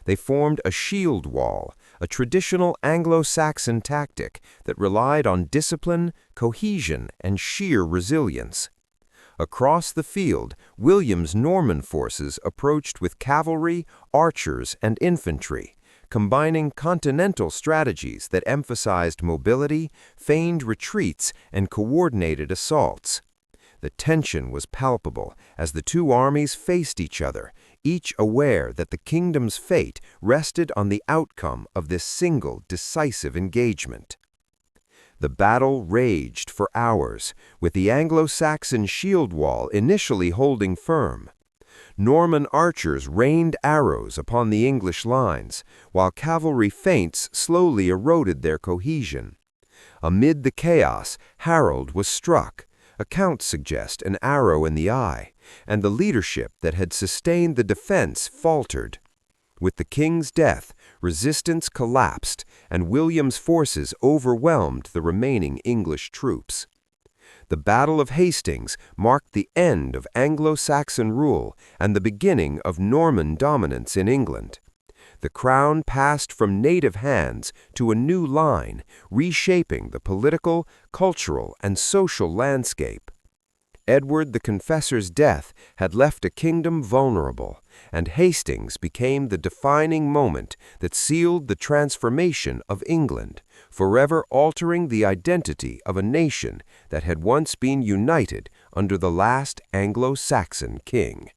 They formed a shield wall, a traditional Anglo-Saxon tactic that relied on discipline, cohesion, and sheer resilience. Across the field, William's Norman forces approached with cavalry, archers, and infantry, combining continental strategies that emphasized mobility, feigned retreats, and coordinated assaults. The tension was palpable as the two armies faced each other, each aware that the kingdom's fate rested on the outcome of this single decisive engagement. The battle raged for hours, with the Anglo-Saxon shield wall initially holding firm. Norman archers rained arrows upon the English lines, while cavalry feints slowly eroded their cohesion. Amid the chaos, Harold was struck. Accounts suggest an arrow in the eye, and the leadership that had sustained the defense faltered. With the king's death, resistance collapsed, and William's forces overwhelmed the remaining English troops. The Battle of Hastings marked the end of Anglo-Saxon rule and the beginning of Norman dominance in England. The crown passed from native hands to a new line, reshaping the political, cultural, and social landscape. Edward the Confessor's death had left a kingdom vulnerable, and Hastings became the defining moment that sealed the transformation of England, forever altering the identity of a nation that had once been united under the last Anglo-Saxon king.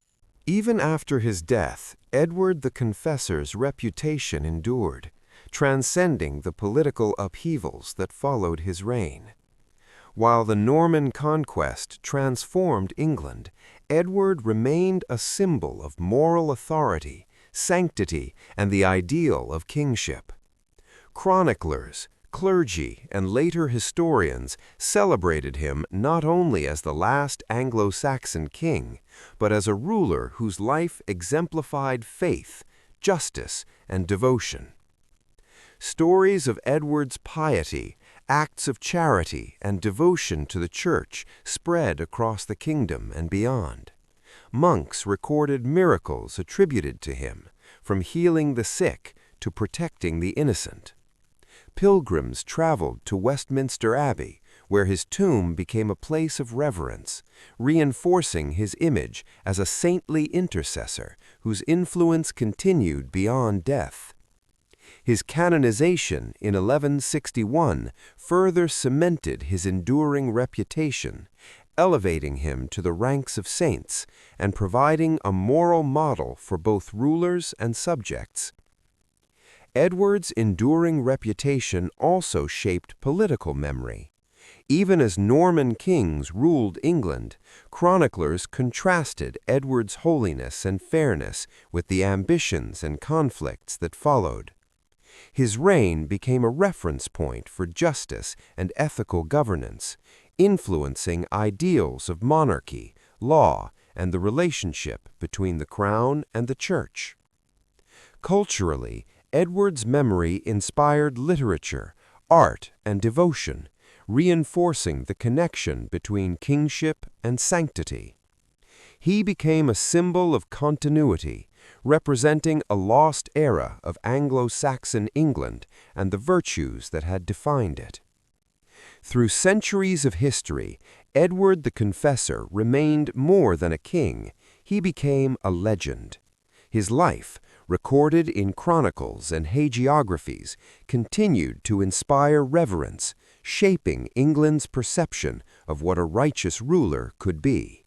Even after his death, Edward the Confessor's reputation endured, transcending the political upheavals that followed his reign. While the Norman Conquest transformed England, Edward remained a symbol of moral authority, sanctity, and the ideal of kingship. Chroniclers, clergy, and later historians celebrated him not only as the last Anglo-Saxon king, but as a ruler whose life exemplified faith, justice, and devotion. Stories of Edward's piety, acts of charity, and devotion to the church spread across the kingdom and beyond. Monks recorded miracles attributed to him, from healing the sick to protecting the innocent. Pilgrims traveled to Westminster Abbey, where his tomb became a place of reverence, reinforcing his image as a saintly intercessor whose influence continued beyond death. His canonization in 1161 further cemented his enduring reputation, elevating him to the ranks of saints and providing a moral model for both rulers and subjects. Edward's enduring reputation also shaped political memory. Even as Norman kings ruled England, chroniclers contrasted Edward's holiness and fairness with the ambitions and conflicts that followed. His reign became a reference point for justice and ethical governance, influencing ideals of monarchy, law, and the relationship between the crown and the church. Culturally, Edward's memory inspired literature, art, and devotion, reinforcing the connection between kingship and sanctity. He became a symbol of continuity, representing a lost era of Anglo-Saxon England and the virtues that had defined it. Through centuries of history, Edward the Confessor remained more than a king. He became a legend. His life, recorded in chronicles and hagiographies, continued to inspire reverence, shaping England's perception of what a righteous ruler could be.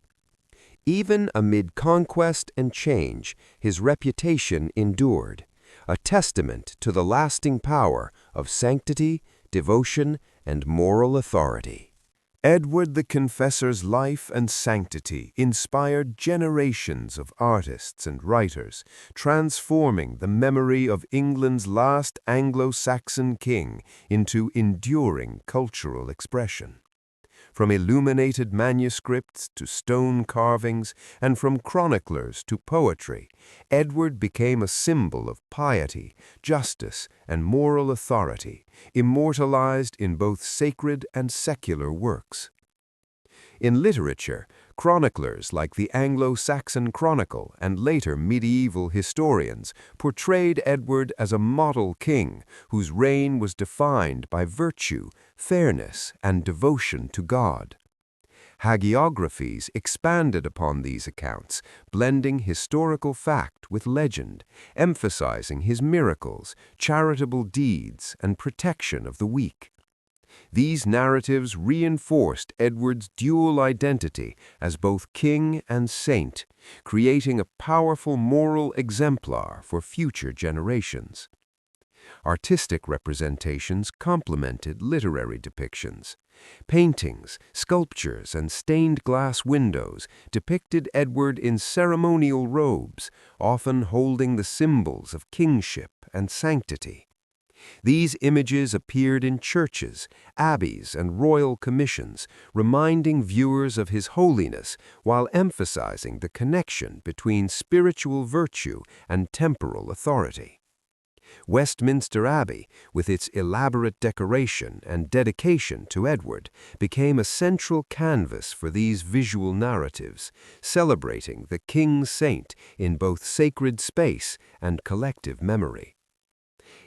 Even amid conquest and change, his reputation endured, a testament to the lasting power of sanctity, devotion, and moral authority. Edward the Confessor's life and sanctity inspired generations of artists and writers, transforming the memory of England's last Anglo-Saxon king into enduring cultural expression. From illuminated manuscripts to stone carvings, and from chroniclers to poetry, Edward became a symbol of piety, justice, and moral authority, immortalized in both sacred and secular works. In literature, chroniclers like the Anglo-Saxon Chronicle and later medieval historians portrayed Edward as a model king whose reign was defined by virtue, fairness, and devotion to God. Hagiographies expanded upon these accounts, blending historical fact with legend, emphasizing his miracles, charitable deeds, and protection of the weak. These narratives reinforced Edward's dual identity as both king and saint, creating a powerful moral exemplar for future generations. Artistic representations complemented literary depictions. Paintings, sculptures, and stained glass windows depicted Edward in ceremonial robes, often holding the symbols of kingship and sanctity. These images appeared in churches, abbeys, and royal commissions, reminding viewers of his holiness while emphasizing the connection between spiritual virtue and temporal authority. Westminster Abbey, with its elaborate decoration and dedication to Edward, became a central canvas for these visual narratives, celebrating the king saint in both sacred space and collective memory.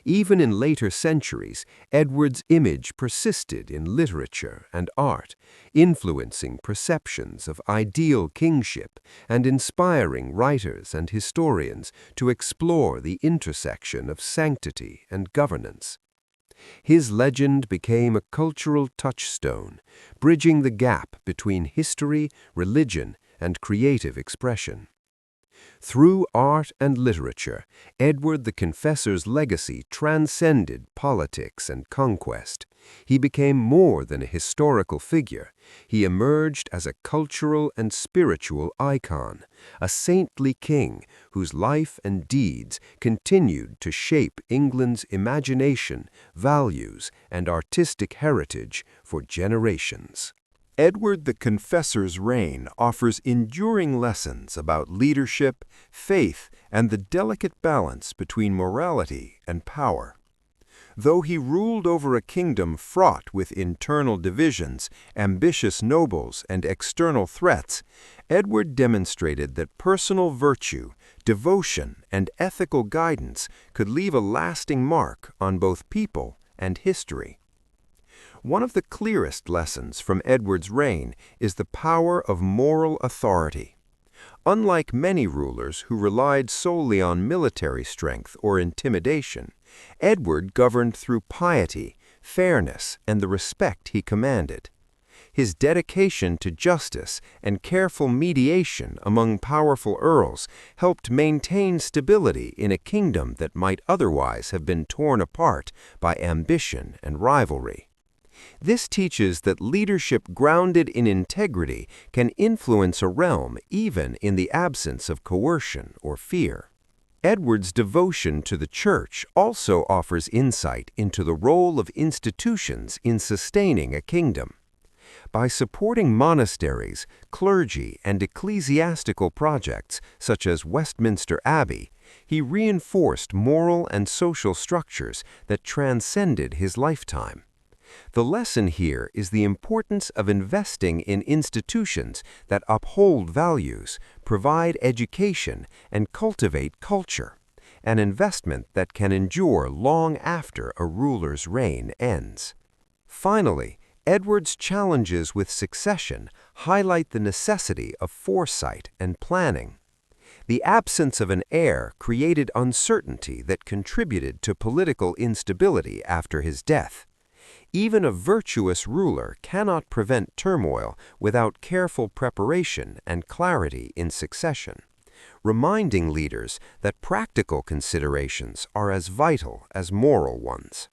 Even in later centuries, Edward's image persisted in literature and art, influencing perceptions of ideal kingship and inspiring writers and historians to explore the intersection of sanctity and governance. His legend became a cultural touchstone, bridging the gap between history, religion, and creative expression. Through art and literature, Edward the Confessor's legacy transcended politics and conquest. He became more than a historical figure. He emerged as a cultural and spiritual icon, a saintly king whose life and deeds continued to shape England's imagination, values, and artistic heritage for generations. Edward the Confessor's reign offers enduring lessons about leadership, faith, and the delicate balance between morality and power. Though he ruled over a kingdom fraught with internal divisions, ambitious nobles, and external threats, Edward demonstrated that personal virtue, devotion, and ethical guidance could leave a lasting mark on both people and history. One of the clearest lessons from Edward's reign is the power of moral authority. Unlike many rulers who relied solely on military strength or intimidation, Edward governed through piety, fairness, and the respect he commanded. His dedication to justice and careful mediation among powerful earls helped maintain stability in a kingdom that might otherwise have been torn apart by ambition and rivalry. This teaches that leadership grounded in integrity can influence a realm even in the absence of coercion or fear. Edward's devotion to the Church also offers insight into the role of institutions in sustaining a kingdom. By supporting monasteries, clergy, and ecclesiastical projects such as Westminster Abbey, he reinforced moral and social structures that transcended his lifetime. The lesson here is the importance of investing in institutions that uphold values, provide education, and cultivate culture, an investment that can endure long after a ruler's reign ends. Finally, Edward's challenges with succession highlight the necessity of foresight and planning. The absence of an heir created uncertainty that contributed to political instability after his death. Even a virtuous ruler cannot prevent turmoil without careful preparation and clarity in succession, reminding leaders that practical considerations are as vital as moral ones.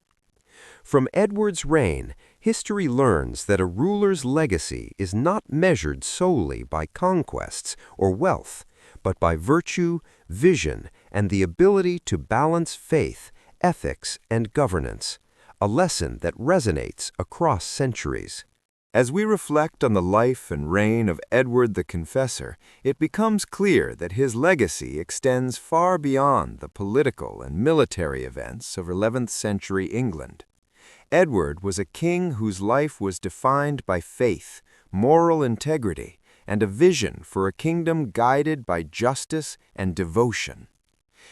From Edward's reign, history learns that a ruler's legacy is not measured solely by conquests or wealth, but by virtue, vision, and the ability to balance faith, ethics, and governance, a lesson that resonates across centuries. As we reflect on the life and reign of Edward the Confessor, it becomes clear that his legacy extends far beyond the political and military events of 11th century England. Edward was a king whose life was defined by faith, moral integrity, and a vision for a kingdom guided by justice and devotion.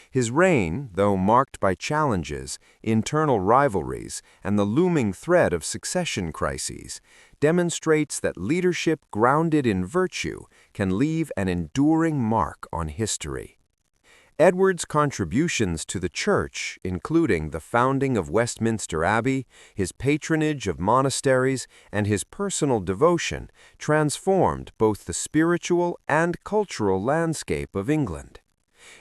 His reign, though marked by challenges, internal rivalries, and the looming threat of succession crises, demonstrates that leadership grounded in virtue can leave an enduring mark on history. Edward's contributions to the Church, including the founding of Westminster Abbey, his patronage of monasteries, and his personal devotion, transformed both the spiritual and cultural landscape of England.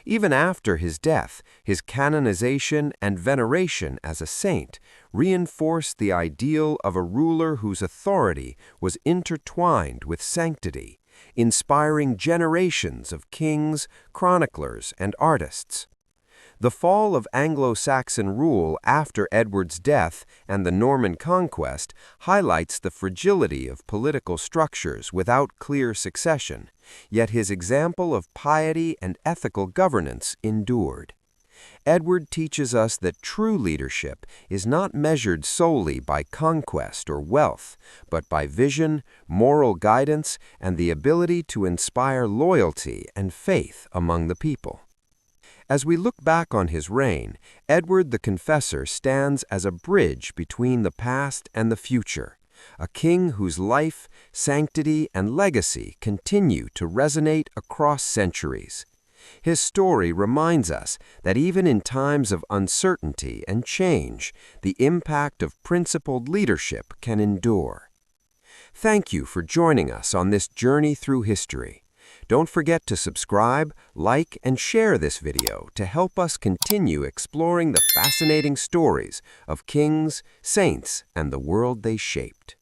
Even after his death, his canonization and veneration as a saint reinforced the ideal of a ruler whose authority was intertwined with sanctity, inspiring generations of kings, chroniclers, and artists. The fall of Anglo-Saxon rule after Edward's death and the Norman Conquest highlights the fragility of political structures without clear succession, yet his example of piety and ethical governance endured. Edward teaches us that true leadership is not measured solely by conquest or wealth, but by vision, moral guidance, and the ability to inspire loyalty and faith among the people. As we look back on his reign, Edward the Confessor stands as a bridge between the past and the future, a king whose life, sanctity, and legacy continue to resonate across centuries. His story reminds us that even in times of uncertainty and change, the impact of principled leadership can endure. Thank you for joining us on this journey through history. Don't forget to subscribe, like, and share this video to help us continue exploring the fascinating stories of kings, saints, and the world they shaped.